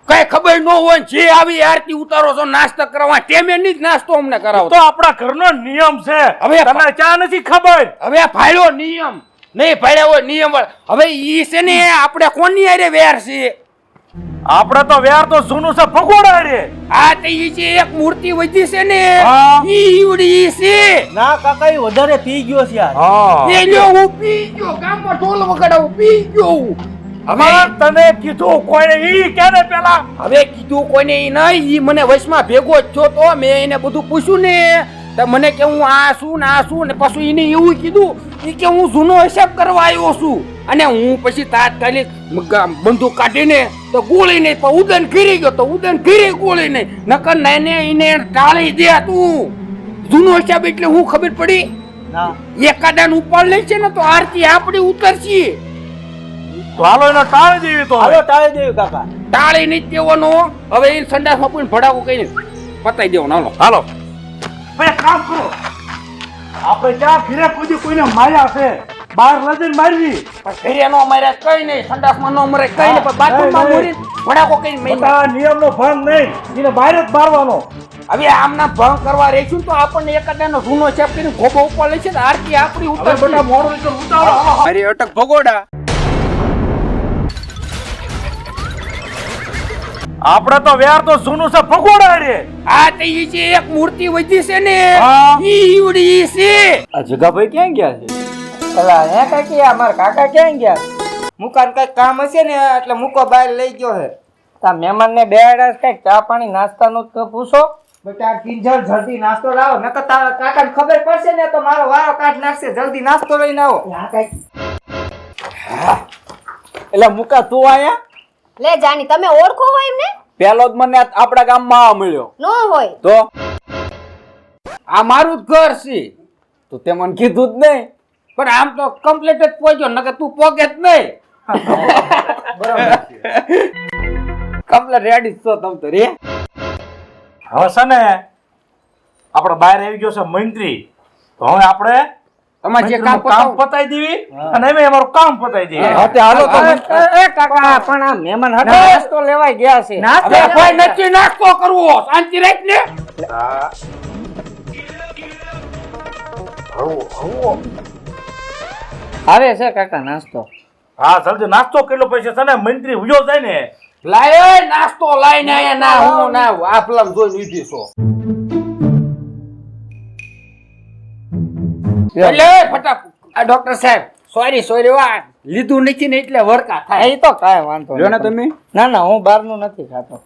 Speaker 3: કઈ ખબર ન હોય ને જે આવી આરતી ઉતારો છો નાસ્તો કરવા, ટેમે ની જ નાસ્તો અમને કરાવો.
Speaker 1: તો આપણા ઘરનો નિયમ છે.
Speaker 3: હવે
Speaker 1: તને ક્યાં નથી ખબર?
Speaker 3: હવે ફાળ્યો નિયમ નહીં ફાળ્યા હોય નિયમ. હવે ઈ છે ને આપણે કોની હારે વેર છે?
Speaker 1: આપણે તો વેર તો જૂનું છે, ભગોડા રે.
Speaker 3: આ તે ઈ જે એક મૂર્તિ વધી છે ને,
Speaker 1: હા.
Speaker 3: ઈ ઈવડી છે.
Speaker 2: ના કાકા, એ વધારે પી ગયો છે યાર.
Speaker 1: હા,
Speaker 3: એ લ્યો હું પી ગયો, ગામમાં ઢોલ વગાડાવું પી ગયો હું.
Speaker 1: અમાર તને કીધું કોઈને ઈ કેને પેલા?
Speaker 3: હવે કીધું કોઈને ઈ નહીં, ઈ મને વશમાં ભેગો જ છો તો મેં એને બધું પૂછ્યું ને, તો મને કે હું આ શું ને આ શું ને, પછી એને એવું કીધું ઈ કે હું જૂનો હિસાબ કરવા આવ્યો છું. અને હું પછી તાત્કાલિક બંદૂક કાઢીને તો ગોળી નહીં, પણ ઉદન ઘીરી ગયો તો ઉદન ઘીરી ગોળી નહીં, નકર નાઈને એને ટાળી દે. તું જૂનો હિસાબ એટલે હું ખબર પડી?
Speaker 2: ના
Speaker 3: એકાદાને ઉપાડ લે છે ને તો આરતી આપણી ઉતરશે.
Speaker 1: તો હાલો એને ટાળી દેવી તો
Speaker 2: હાલો ટાળી દેવું કાકા.
Speaker 3: ટાળી નહીં દેવાનો. હવે એ સંડાસમાં પણ ભડાકો કહીને પતાઈ દેવાનો. હાલો
Speaker 1: હાલો ભાઈ એક કામ કરો, આપણે ક્યાં ઘરે કોઈ કોઈને માર્યા છે, બહાર લઈ જઈને મારવી.
Speaker 3: ઘરે નો માર્યા કઈ નહીં, સંડાસમાં નો મરે કઈ નહીં, પણ બાથરૂમમાં મોરી ભડાકો કહીને મેં
Speaker 1: બધા નિયમનો ભંગ નહીં, એને બહાર જ મારવાનો.
Speaker 3: હવે આમના ભંગ કરવા રહીશું તો આપણને એકાદાનો જૂનો ચેપ કરીને ખોબો ઉપર લે છે. આરતી આપણી
Speaker 1: હવે
Speaker 3: ઉતર
Speaker 1: બધા મોડું નીકળ ઉતાવળ.
Speaker 7: મારી અટક ભગોડા.
Speaker 1: આપણે તો વ્યાર તો જૂનું છે ભગોડા રે.
Speaker 3: આ તે ઈ જે એક મૂર્તિ વધી છે ને
Speaker 1: હા.
Speaker 3: ઈ ઈવડી છે.
Speaker 7: આ જગાભાઈ ક્યાં ગયા છે?
Speaker 2: પેલા હે કાકી અમારા કાકા ક્યાં ગયા? મુકાન કઈક કામ હશે ને એટલે મૂકો બહાર લઈ ગયો હે. તા મહેમાન ને બેહાડ્યા છે, કઈક ચા પાણી નાસ્તાનું તો પૂછો. બેટા કિંજલ જલ્દી નાસ્તો લાવો, નકર તારા કાકાને ખબર પડશે ને તો મારો વારો કાઢ નાખશે. જલ્દી નાસ્તો લઈને આવો.
Speaker 7: એટલે મુકા તું આયા?
Speaker 6: લે જાની તમે ઓળખો હોય એમને?
Speaker 7: પેલો જ મને આપણા ગામમાં આ મળ્યો.
Speaker 6: નો હોય
Speaker 7: તો
Speaker 3: આ મારું જ ઘર છે.
Speaker 7: તો તે મને કીધું જ નહીં.
Speaker 3: પણ આમ તો કમ્પ્લીટ જ પહોંચ્યો, નકર તું પોગે જ નહીં.
Speaker 7: કમ્પ્લેટ રેડી છો તમ તો રે.
Speaker 1: હવે છે ને આપણે બહાર આવી ગયો છે મંત્રી, તો હવે આપણે
Speaker 3: તમારે જે
Speaker 1: મંત્રીનું
Speaker 3: કામ
Speaker 1: કામ પતાઈ દેવી અને અમે અમારું કામ પતાઈ દઈએ.
Speaker 7: હા તે હાલો તો
Speaker 2: એ કાકા પણ આ મહેમાન હટો નાસ્તો લેવાય ગયા છે.
Speaker 3: હવે કોઈ નથી નાસ્તો કરવો, શાંતિ રાખ ને.
Speaker 2: આવે છે કાકા નાસ્તો.
Speaker 1: હા જલ્દી નાસ્તો કેટલો પૈસા છે ને મંત્રી ઉયો જાય ને.
Speaker 3: લાય એ નાસ્તો લાઈને આયા. ના હું ના આ ફિલ્મ જોઈ લીધી છો. એટલે ફટાફટ આ ડોક્ટર સાહેબ સોરી વાત લીધું નથી ને એટલે વરકા થાય.
Speaker 2: એ તો કાંઈ વાંધો
Speaker 7: લ્યો ને
Speaker 2: નહીં.
Speaker 7: તમે.
Speaker 2: ના ના હું બહારનું નથી ખાતો.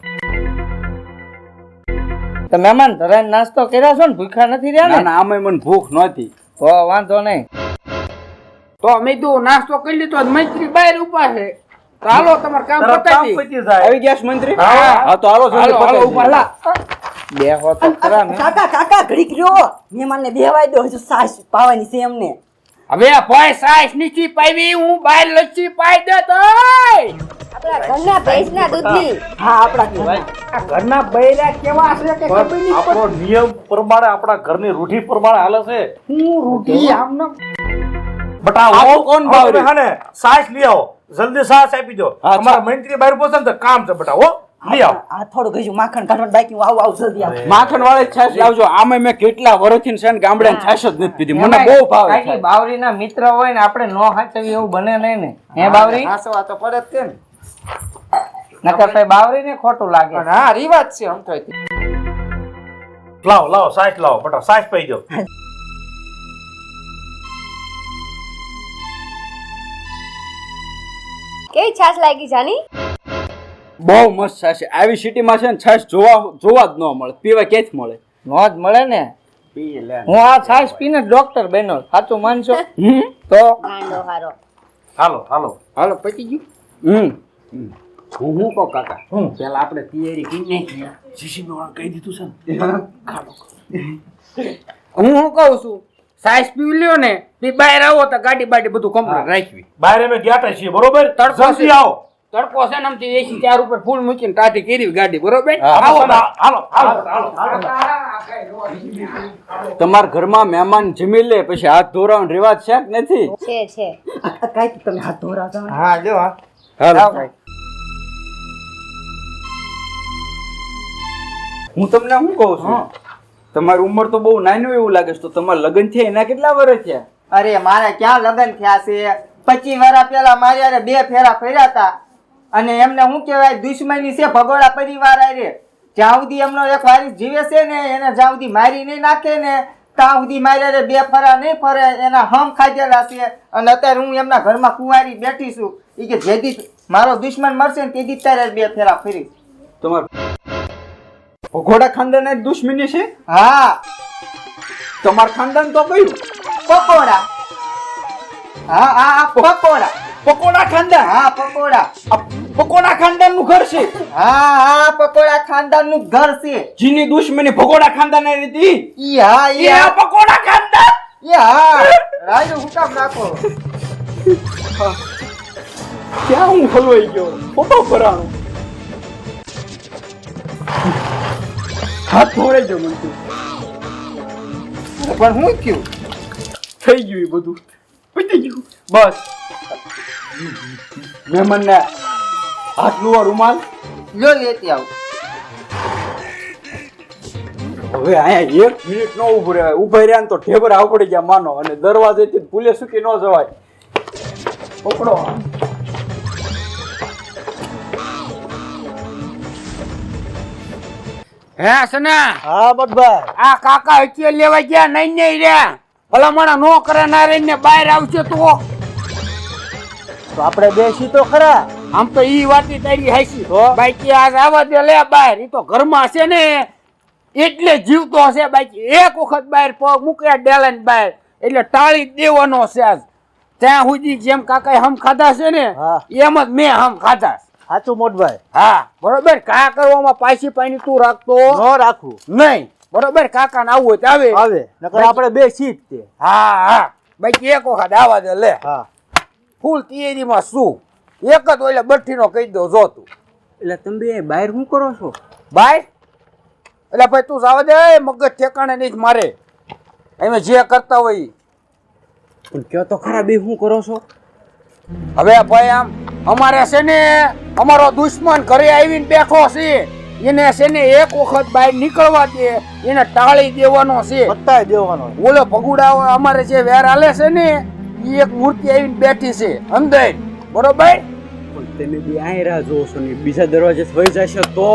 Speaker 2: તો મહેમાન ધરાઈને નાસ્તો કર્યા છો ને, ભૂખ્યા નથી રહ્યા
Speaker 7: ના
Speaker 2: ને?
Speaker 7: ના આમાં મને ભૂખ નહોતી.
Speaker 2: તો વાંધો નહીં.
Speaker 3: તો મેં તો નાસ્તો કરી લીધો, મંત્રી બહાર ઉભા છે. તો હાલો તમારું કામ
Speaker 1: તરત કામ
Speaker 3: પતાવી.
Speaker 1: પતી જાય.
Speaker 7: આવી ગયા છે મંત્રી?
Speaker 1: હા.
Speaker 7: હા તો હાલો જલ્દી
Speaker 3: હાલો,
Speaker 7: પતાવી
Speaker 3: ઉભા
Speaker 7: દઈએ.
Speaker 3: લા.
Speaker 2: બેહો તો ખરા ને.
Speaker 4: કાકા કાકા ઘડીક રહ્યો, મહેમાનને બેહવાય દો, હજુ સાસ પાવાની છે એમને.
Speaker 3: હવે ભાઈ સાઈસ નીચી પાવી, હું બહાર લચ્છી પાઈ દે તો.
Speaker 6: આપણા ઘરના ભેંસના દૂધની.
Speaker 4: હા આપણા ઘરના.
Speaker 3: આ ઘરના બૈરા કેવા છે કે ખબર નહીં પડતી.
Speaker 1: આપણો નિયમ પ્રમાણે આપણા ઘરની રૂઢી પ્રમાણે હાલે છે.
Speaker 3: હું રૂઢી આમને
Speaker 1: બટા
Speaker 7: આપો
Speaker 1: આવો
Speaker 7: કોણ ભાવરી?
Speaker 1: હા ને સાસ લઈ આવો, જલ્દી સાસ આપી દો.
Speaker 7: હા,
Speaker 1: અમારા મંત્રી બહાર પહોંચે ને તો કામ છે બટા. હો લઈ આવો.
Speaker 4: આ થોડું ગયું માખણ કાઢવાનું બાકી, આવું આવું જલ્દી આવો.
Speaker 7: માખણ વાળી છાશ લાવજો. આમે મેં કેટલા વર્ષથી છે ને ગામડે છાશ જ નથી પીધી. મને બહુ ભાવે
Speaker 2: કાકી
Speaker 7: છે.
Speaker 2: બાવરીના મિત્ર હોય ને આપણે નો હાચવી એવું બને નહીં ને. હે બાવરી?
Speaker 3: હાસવા તો પડે જ છે ને.
Speaker 2: નકર પછી બાવરીને ખોટું લાગે.
Speaker 3: હા રિવાજ છે આમ તો.
Speaker 1: લાવો લાવો સાસ લાવો બટા, સાસ પી દો.
Speaker 6: કેવી છાશ લાગી જાની?
Speaker 7: બહુ મસ્ત છાશ છે. આવી સિટીમાં છે ને છાશ જોવા જ ન મળે. પીવા ક્યાંથી મળે?
Speaker 2: નો જ મળે ને.
Speaker 7: પી લે.
Speaker 2: હું આ છાશ પીને ડોક્ટર બન્યો. સાચું માનશો? તો
Speaker 6: ગાંડો હારો.
Speaker 1: હાલો હાલો.
Speaker 3: હાલો પતી ગયું. હું કહું કાકા, પેલા આપણે તૈયારી કરી નાખીએ.
Speaker 1: જીસીબી વાળા કહી દીધું છે ને.
Speaker 3: હું કહું છું સાઈસ પી લ્યો ને તે બહાર આવો તો ગાડી બાડી બધું કમ્પ્લીટ રાખવી.
Speaker 1: બહાર અમે ગયા તા છીએ બરોબર.
Speaker 3: તડકો
Speaker 1: જલ્દી
Speaker 3: છે.
Speaker 1: આવો.
Speaker 3: તડકો છે ને આમથી એસી ચાર ઉપર ફૂલ મૂકીને ટાટી કરી ગાડી બરોબર.
Speaker 1: આવો
Speaker 3: આવો
Speaker 1: હાલો હાલો હાલો.
Speaker 7: તમારા ઘરમાં મહેમાન જમી લે પછી હાથ ધોવાનો રિવાજ છે કે નથી?
Speaker 6: છે
Speaker 4: કાંઈ તમે હાથ ધોરા જાઓ ને.
Speaker 2: હા લ્યો હા.
Speaker 7: હાલો. હું તમને શું કહું છું, તમારી ઉંમર તો બહુ નાની એવું લાગે છે. તો તમારા લગ્ન થયા એના કેટલા વર્ષ થયા?
Speaker 2: અરે મારે ક્યાં લગ્ન થયા છે? 25 વર્ષ પહેલા મારી હારે 2 ફેરા ફર્યા હતા. અને એમને શું કહેવાય, દુશ્મની છે ભગોડા પરિવાર હારે. જ્યાં સુધી એમનો એક વારીસ જીવે છે ને એને જ્યાં સુધી મારી નહીં નાખે ને ત્યાં સુધી મારી હારે 2 ફેરા નહીં ફરે. એના હમ ખાધેલા છે. અને અત્યારે હું એમના ઘરમાં કુંવારી બેઠી છું. એ કે જેથી મારો દુશ્મન મરશે ને તેથી તારે 2 ફેરા ફરીશ.
Speaker 7: તમારા ભગોડા ખાનદાન દુશ્મની છે?
Speaker 2: હા
Speaker 7: તમારું ખાનદાન તો કયું?
Speaker 2: પકોડા. હા હા હા પકોડા.
Speaker 7: પકોડા ખાનદાન.
Speaker 2: હા પકોડા.
Speaker 7: આ પકોડા ખાનદાન નું ઘર છે.
Speaker 2: હા હા પકોડા ખાનદાન નું ઘર છે.
Speaker 7: જીની દુશ્મની ભગોડા ખાનદાન હતી.
Speaker 2: ઈ હા ઈ
Speaker 7: એ આ
Speaker 2: હા.
Speaker 7: પકોડા ખાનદાન.
Speaker 3: એ હા રાયડું હુકામ રાખો.
Speaker 2: ક્યાં હું હલવાઈ ગયો ફોટો ભરાણો હાથ ધોરે જો મન
Speaker 3: પણ હું થયું?
Speaker 2: થઈ ગયું એ બધું પતી ગયું બસ મહેમાનને હાથનું રૂમાલ
Speaker 3: લ્યો લેતી આવું.
Speaker 2: હવે અહીંયા 1 મિનિટ નો ઉભું રહેવાય ઉભા રહ્યા ને તો ઢેબર આવડી ગયા માનો અને દરવાજેથી ભૂલે સુકી ન જવાય પકડો
Speaker 3: હે સના
Speaker 5: હા બટભાઈ
Speaker 3: આ કાકા હચિયે લેવા ગયા નહીં નહીં રહ્યા ભલામણા નો કરે ના રહીને બહાર આવશે તો
Speaker 5: આપણે બેસી તો ખરા.
Speaker 3: આમ તો ઈ વાતી તારી હાસી બાકી આજ આવા દે લે બહાર ઈ તો ઘરમાં છે ને એટલે જીવતો હશે બાકી એક વખત બહાર પગ મૂકે ડેલાને બહાર એટલે ટાળી જ દેવાનો છે આજ ત્યાં સુધી જેમ કાકાએ હમ ખાધા છે ને
Speaker 5: હા.
Speaker 3: એમ જ મેં હમ ખાધા.
Speaker 5: સાચું મોટભાઈ
Speaker 3: હા બરોબર કા કરવામાં પાછી પાણી તું રાખતો
Speaker 5: ન રાખવું
Speaker 3: નહીં બરોબર કાકા ને આવું હોય તો આવે
Speaker 5: આવે નકર આપણે બેસી જ તે.
Speaker 3: હા હા બાકી એક વખત આવા દે લે
Speaker 5: હા
Speaker 3: ફૂલ તૈયારીમાં શું એક જ ઓલે બઠ્ઠીનો કહી દો જો તું
Speaker 2: એટલે તમે બે બહાર શું કરો છો
Speaker 3: બાય એટલે ભાઈ તું જાવ દે મગજ ઠેકાણે નહીં મારે એમે જે કરતા હોય ઈ.
Speaker 2: પણ કયો તો ખરા બે શું કરો છો
Speaker 3: હવે ભાઈ આમ અમારે છે ને અમારો દુશ્મન ઘરે આવીને બેઠો છે એને છે ને એક વખત બહાર નીકળવા દે એને ટાળી દેવાનો છે
Speaker 5: બતાવી દેવાનો.
Speaker 3: ઓલો ભગુડા અમારે જે વેર હાલે છે ને ઈ એક મૂર્તિ આવીને બેઠી છે અંદર બરોબર
Speaker 2: પણ તમે બે અહીં રાહ જોવો છો ને બીજા દરવાજે વહી જશે તો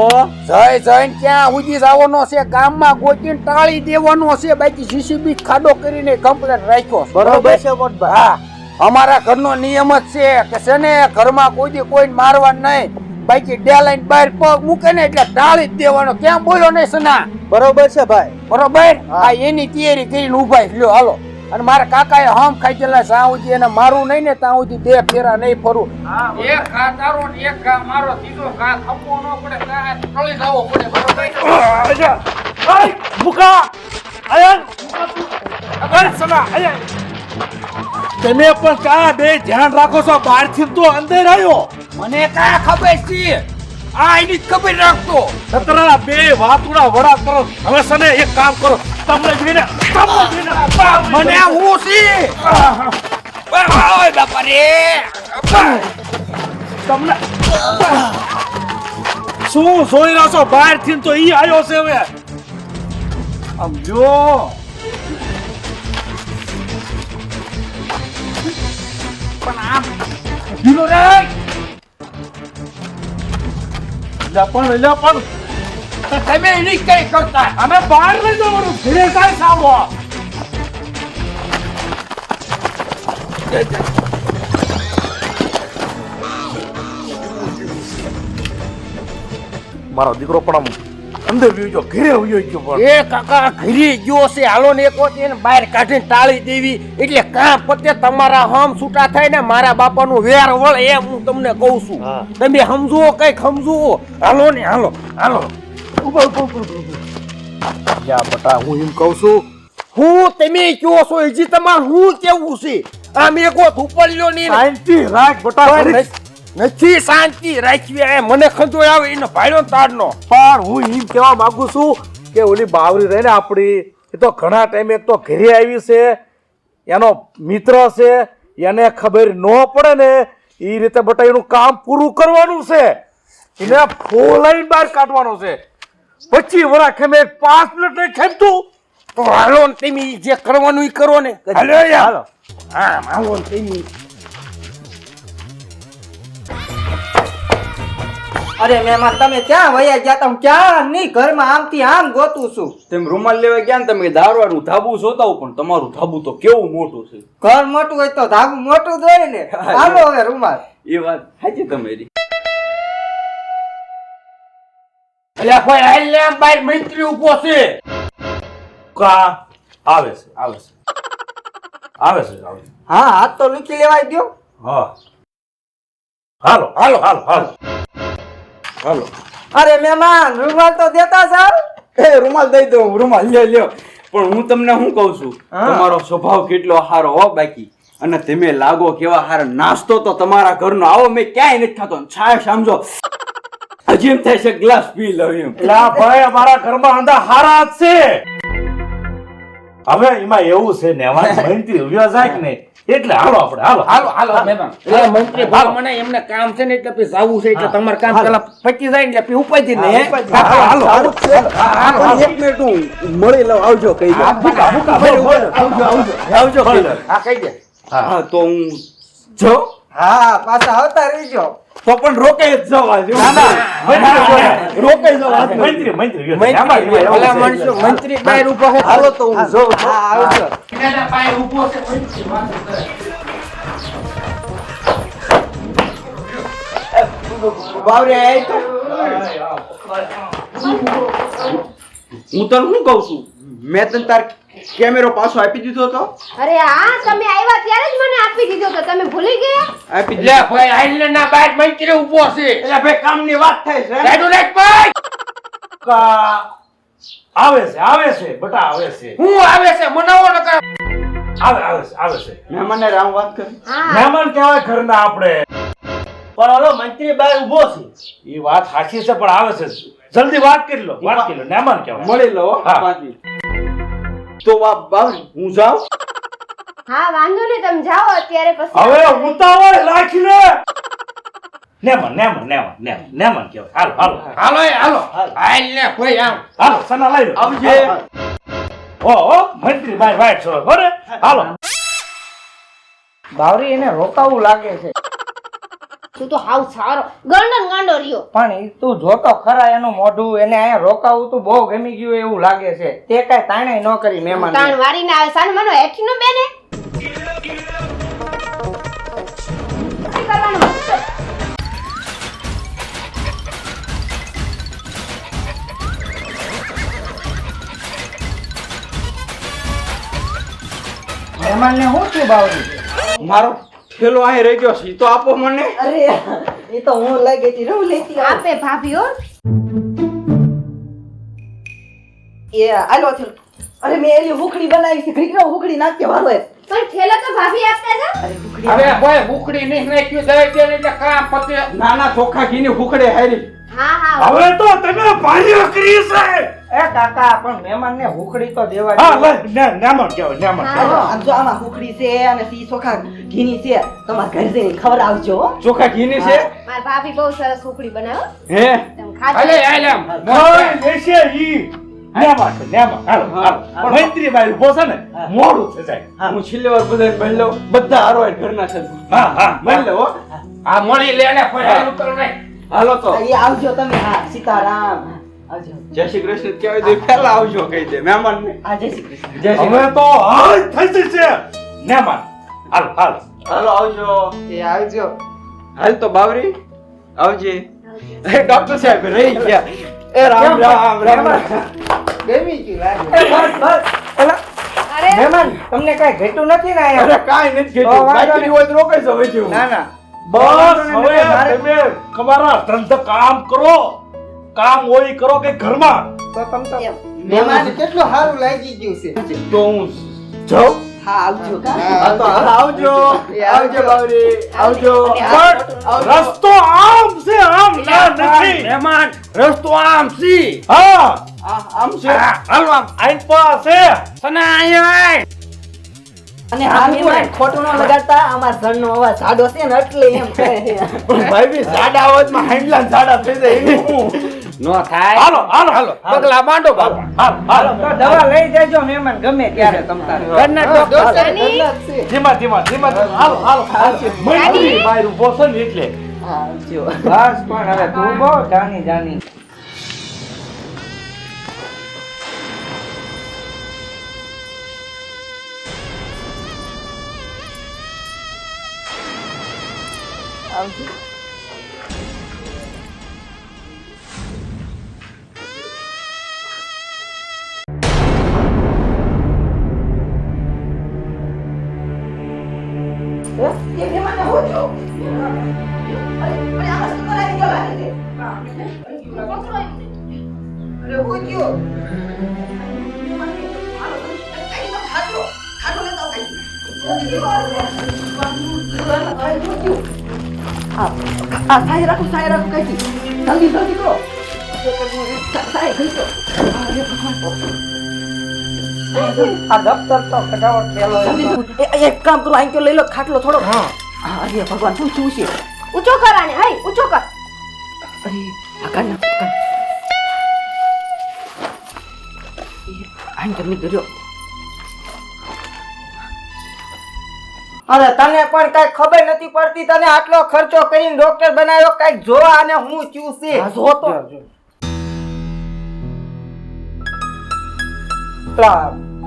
Speaker 3: જય જઈને ક્યાં સુધી જવાનો છે ગામમાં ગોતીને ટાળી દેવાનો છે બાકી જીસીબી ખાડો કરીને કમ્પ્લેટ રાખ્યો છે.
Speaker 5: બરોબર છે મોટભાઈ.
Speaker 3: હા અમારા ઘરનો નિયમ જ છે કે છે ને ઘરમાં કોઈ કોઈને મારવા નહીં બાકી ડેલાઈન બહાર પગ મૂકે ને એટલે ટાળી જ દેવાનો ક્યાં બોલો નહીં સના
Speaker 5: બરોબર છે ભાઈ.
Speaker 3: બરોબર આ એની તૈયારી કરીને ઉભા લ્યો હાલો અને મારા કાકાએ હમ ખાઈ ગયેલા જ્યાં સુધી એને મારું નહીં ને ત્યાં સુધી બે ફેરા નહીં ફરું એક ઘા તારો ને એક ઘા મારો ત્રીજો ઘા ખપવો ન પડે ત્યાં ટળી જવો પડે બરોબર
Speaker 1: મુકા આયન અરે સના આયન તમે પણ કા બે ધ્યાન રાખો છો બહારથી તો અંદર આવ્યો
Speaker 3: મને કાંઈ ખબર છે આ એની જ ખબર રાખતો
Speaker 1: સતરા બે વાતુડા વડા કરો હવે સને એક કામ કરો તમને જોઈને
Speaker 3: મને હું છે ઓય બાપા રે
Speaker 1: તમને શું જોઈ રહ્યો છો બહારથી તો ઈ આવ્યો છે હવે આમ જો
Speaker 3: પણ આમ ઢીલો રે
Speaker 1: પણ
Speaker 3: તમે એની કઈ કરતા
Speaker 1: અમે બહાર લઈ જવાનું ધીરે કાંઈ સાંભળો મારો દીકરો પણ આમ અંદર વયો ગયો ઘરે વયો ગયો પણ
Speaker 3: એ કાકા ઘરી ગયો છે હાલો ને એક વખત એને બહાર કાઢીને ટાળી દેવી એટલે કાં પતે તમારા હમ છૂટા થાય ને મારા બાપાનું વેર વળ એમ હું તમને કહું છું
Speaker 5: હા.
Speaker 3: તમે સમજો કઈક સમજો હાલો ને હાલો હાલો
Speaker 1: યા બટા હું એમ કહું છું
Speaker 3: હું તમે કયો છો હજી તમારે હું કેવું છે આમ એક વખત ઉપર લ્યો નહીં
Speaker 1: શાંતિ રાખ બટા
Speaker 3: નથી શાંતિ રાખવી આ મને ખંજો આવે એનો ભાઈનો તારનો
Speaker 1: પણ હું એમ કહેવા માંગુ છું કે ઓલી બાવરી રહે ને આપણી એ તો ઘણા ટાઈમે એક તો ઘરે આવી છે એનો મિત્ર છે એને ખબર ન પડે ને એ રીતે બટા એનું કામ પૂરું કરવાનું છે એને ફોલાઈને બહાર કાઢવાનો છે 25 વર્ષ ખેમે 5 મિનિટ નહીં ખેમતું
Speaker 3: તો હાલો ને તમે જે કરવાનું એ કરો ને હાલો યાર
Speaker 5: હાલો.
Speaker 3: હા હાલો ને તમે
Speaker 2: અરે મહેમાન તમે ક્યાં વયા ગયા તા હું ક્યાં નહીં ઘરમાં આમથી આમ ગોતું છું
Speaker 7: તેમ રૂમાલ લેવા ગયા ને તમે દારવાળું ધાબુ જોતા હો પણ તમારું ધાબુ તો કેવું મોટું છે
Speaker 2: ઘર મોટું હોય તો ધાબુ મોટું જ હોય ને હાલો હવે રૂમાલ
Speaker 7: એ વાત સાચી તમારી
Speaker 3: અલ્યા ભાઈ હાલ ને આમ બહાર મંત્રી ઉભો છે
Speaker 1: કા આવે છે આવે છે આવે છે આવે છે
Speaker 2: હા હાથ તો લૂકી લેવાય દો
Speaker 1: હા હાલો હાલો હાલો હાલો હાલો
Speaker 2: અરે મહેમાન રૂમાલ તો દેતા જાવ
Speaker 7: એ રૂમાલ દઈ દો રૂમાલ લ્યો લ્યો પણ હું તમને શું કહું છું
Speaker 2: હા.
Speaker 7: તમારો સ્વભાવ કેટલો સારો હો બાકી અને તમે લાગો કેવા હારા નાસ્તો તો તમારા ઘરનો આવો મેં ક્યાંય નથી ખાતો છાય સમજો હજી એમ થાય છે ગ્લાસ પી લઉં એમ
Speaker 1: એટલે આ ભાઈ અમારા ઘરમાં આંધા હારા જ છે. હવે એમાં એવું છે ને અમારે મંત્રી ઉભ્યા જાય કે નહીં એટલે હાલો આપણે હાલો
Speaker 3: હાલો હાલો મહેમાન એટલે મંત્રી ભાઈ મને એમને કામ છે ને એટલે પછી જાવું છે એટલે તમારું કામ પેલા પતી જાય ને એટલે પછી ઉપાધી ને
Speaker 1: હાલો હાલો
Speaker 7: પણ એક મિનિટ હું મળી લઉં આવજો કહી દો આવજો કહી દો
Speaker 3: હા કહી દે
Speaker 7: હા તો હું જો
Speaker 2: હા પાછા આવતા રહેજો.
Speaker 7: તો પણ રોકાઈ જ જવા જો રોકાઈ જવા
Speaker 1: મંત્રી મંત્રી
Speaker 3: ભલા માણસો મંત્રી બહાર ઊભો છે
Speaker 7: હાલો તો હું જોઉં છું.
Speaker 2: હા આવજો.
Speaker 3: એના પાસે ઊભો છે મંત્રી વાતો કરે.
Speaker 7: બાવરે આય તો હું તને શું કહું છું મેં તને તાર કેમેરો પાછો આપી દીધો તો
Speaker 6: અરે હા તમે આવ્યા ત્યારે જ મને આપી દીધો તો તમે ભૂલી ગયા
Speaker 7: આપી
Speaker 3: લે
Speaker 7: દીધો
Speaker 3: ભાઈ આઈને ના બહાર મંત્રી ઊભો છે
Speaker 7: એટલે ભાઈ કામની વાત થાય છે
Speaker 3: રાઈડો રાઈડ ભાઈ
Speaker 1: આવે છે બટા આવે છે
Speaker 3: હું આવે છે મનાવો ન કર
Speaker 1: આવે છે
Speaker 7: મહેમાનને રામ વાત કરી
Speaker 6: હા
Speaker 1: મહેમાન કહેવાય ઘરના આપણે પણ ઓલો મંત્રી બહાર ઊભો છે એ વાત સાચી છે પણ આવે છે જલ્દી વાત કરી લો મહેમાન કહેવાય
Speaker 7: મળી લો
Speaker 1: હા.
Speaker 7: 5 મિનિટ તો બાવરી હું જાઉં
Speaker 6: હા વાંધો નહીં તમે જાઓ અત્યારે પછી
Speaker 1: હવે ઉતાવળ રાખીને નેમન કહેવાય હાલો હાલો
Speaker 3: હાલો એ હાલો આઈ લે ભાઈ આમ
Speaker 1: હાલો સના લઈ લો
Speaker 7: આવજે
Speaker 1: ઓ મંત્રી બાય વાઈટ છો બરે હાલો
Speaker 2: બાવરી એને રોકાવું લાગે છે
Speaker 6: તું તો હાવ સારો ગાંડો રહ્યો
Speaker 2: પણ ઈ તું જોતો ખરા એનું મોઢું એને અહીંયા રોકાવું તું બહુ ગમી ગયું એવું લાગે છે તે કઈ તાણે ન કરી મહેમાન
Speaker 6: તાણ વારીને આવે સાન મનો હેઠી નો બેને શું કરવાનું હતું?
Speaker 2: મહેમાન ને શું થયું બાવરી
Speaker 7: મારો થેલો અહીં રહી ગયો છે ઈ તો આપો મને
Speaker 2: અરે એ તો હું લઈ ગઈ હતી રહું લેતી
Speaker 6: આપે ભાભી હો
Speaker 2: એ આલો થેલો. અરે મેં એલી હુકડી બનાવી છે ઘડીકનો હુકડી નાખી વાળો એ
Speaker 6: પણ થેલો તો ભાભી આપતા હતા
Speaker 2: અરે હુકડી
Speaker 3: હવે ભાઈ ભૂખડી નહીં નાખ્યું દઈ દે એટલે કામ પતે
Speaker 7: નાના ચોખ્ખા ઘીની હુકડે હારી
Speaker 6: હા હા
Speaker 1: હવે તો તમે ભાઈઓ કરી છે
Speaker 2: એ કાકા પણ મહેમાન ને હુકડી તો દેવા
Speaker 1: હા
Speaker 2: દો.
Speaker 1: લઈ નેમન કહેવાય
Speaker 6: હા.
Speaker 2: આમ જો આમાં હુકડી છે અને સી ચોખા ઘીની છે તમારા ઘરે જઈને ખવડાવજો હો.
Speaker 7: ચોખ્ખા ઘીની છે
Speaker 6: મારી ભાભી બહુ સરસ ઉકળી બનાવો
Speaker 7: હે
Speaker 6: તમે ખાજો
Speaker 3: અલે આલે આમ
Speaker 1: કોઈ લેશે ઈ નેમન હાલો મંત્રી બાઈ ઉભો છે ને મોડું થઈ જાય
Speaker 7: હું છેલ્લી વાર બધાને મળી લઉં બધા હારો ઘરના છે
Speaker 1: હા
Speaker 7: મળી લો હો.
Speaker 3: આ મળી લે ને ભાઈ હાલું કરો ને
Speaker 7: હાલો તો
Speaker 2: એ આવજો તમે હા સીતારામ આવજો
Speaker 7: જય શ્રી કૃષ્ણ કહેવાય તો પહેલા આવજો કહી દે મહેમાન ને
Speaker 2: આ જય શ્રી કૃષ્ણ
Speaker 7: જય શ્રી
Speaker 1: હવે તો હાલ થઈ જશે નેમન હાલો
Speaker 7: હાલો આવજો
Speaker 2: એ આવજો
Speaker 7: હાલ તો બાવરી આવજે એ ડોક્ટર સાહેબ રહી ગયા એ રામ રામ રામ
Speaker 2: બેમી ગયું લાગે બસ ઓલા
Speaker 6: અરે
Speaker 2: મહેમાન તમને કઈ ઘેટું નથી ને
Speaker 7: અરે
Speaker 2: અહીંયા
Speaker 7: કાઈ નથી
Speaker 2: તો
Speaker 7: કીધું
Speaker 2: વાંધો
Speaker 7: બાકી હોય તો રોકાઈ જાવ વેચ્યું
Speaker 2: ના ના
Speaker 1: બસ હવે તમે તમારા ધંધા કામ કરો કામ હોય કરો કે ઘરમાં
Speaker 2: તો તમ તો મહેમાન કેટલું સારું લાગી ગયું છે
Speaker 7: તો હું જાઉં
Speaker 2: હા આવજો
Speaker 7: હા તો હાલ આવજો આવજો બાવરી આવજો
Speaker 1: પણ રસ્તો આમ છે આમ ના નથી
Speaker 3: મહેમાન રસ્તો આમ સી
Speaker 1: હા
Speaker 7: આમ છે
Speaker 3: હાલો આમ
Speaker 1: આઈન પાસે
Speaker 3: સના આય
Speaker 2: અને હા મહેમાન ખોટું ન લગાડતા અમાર ઘરનો અવાજ સાડો છે ને એટલે એમ કહે છે.
Speaker 7: પણ ભાઈ બી સાડા અવાજમાં હાંડલા ને સાડા થઈ જાય એવું હું.
Speaker 3: નો થાય
Speaker 1: હાલો
Speaker 3: પગલા બાંધો બાપા
Speaker 1: હાલો
Speaker 2: તો દવા લઈ જજો મહેમાન ગમે ત્યારે તમ તારે
Speaker 3: ઘરના ડોક્ટર
Speaker 6: નાની.
Speaker 1: ધીમા હાલો મંત્રી બાઈ ઉભો છે ને એટલે
Speaker 2: હા આવજો બસ પણ હવે તું બહુ જાની જાની આવજો એ મહેમાન હો જો અરે આમાં શું કરાવી ગયો લાગે છે અરે હો ગયો
Speaker 4: સાય રાખો કઈ જલ્દી જલ્દી કરો સાય ગઈ તો
Speaker 2: આ દફતર તો ફટાફટ પેલો
Speaker 4: એક કામ કરો અહીં લઈ લો ખાટલો થોડો હા અરે ભગવાન શું શું છે
Speaker 6: ઊંચો કર આને હાય ઊંચો કર
Speaker 4: અરે આ કાન અહીં કર ની કર્યો
Speaker 2: અરે તને પણ કઈ ખબર નથી પડતી તને આટલો ખર્ચો કરીને ડોક્ટર બનાવ્યો કઈ જોવા અને હું ચૂ છે
Speaker 4: જો તો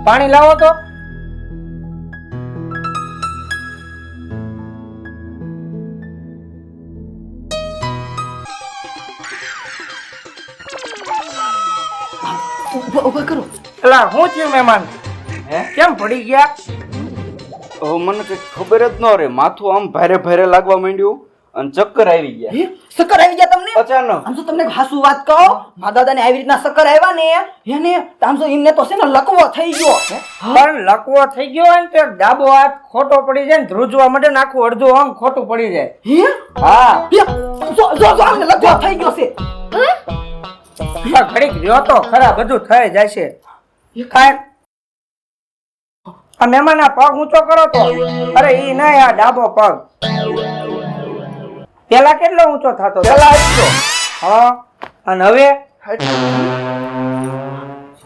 Speaker 2: પાણી લાવો તો
Speaker 4: ઉભા કરો
Speaker 2: એલા હું થયું મહેમાન કેમ પડી ગયા
Speaker 7: હવે મને કઈ ખબર જ ન રહે, માથું આમ ભારે ભારે લાગવા માંડ્યું અને ચક્કર આવી ગયા.
Speaker 4: હે સકર આવી ગયા તમને
Speaker 7: અચાનક.
Speaker 4: આમ તો તમને હાસુ વાત કહો મારા દાદાને આવી રીતના સકર આવ્યા ને એને આમ તો એમને તો છે ને લકવો થઈ ગયો
Speaker 2: પણ લકવો થઈ ગયો હોય ને તો ડાબો હાથ ખોટો પડી જાય ને ધ્રુજવા માટે ને આખું અડધું અંગ ખોટું પડી જાય.
Speaker 4: હે
Speaker 2: હા
Speaker 4: જો આમને લકવો થઈ ગયો છે
Speaker 2: ઘડીક રહ્યો તો ખરા બધું થઈ જશે. કાંઈ આ મહેમાન આ પગ ઊંચો કરો તો અરે ઈ નહીં આ ડાબો પગ પેલા કેટલો ઊંચો થતો પેલા હા અને હવે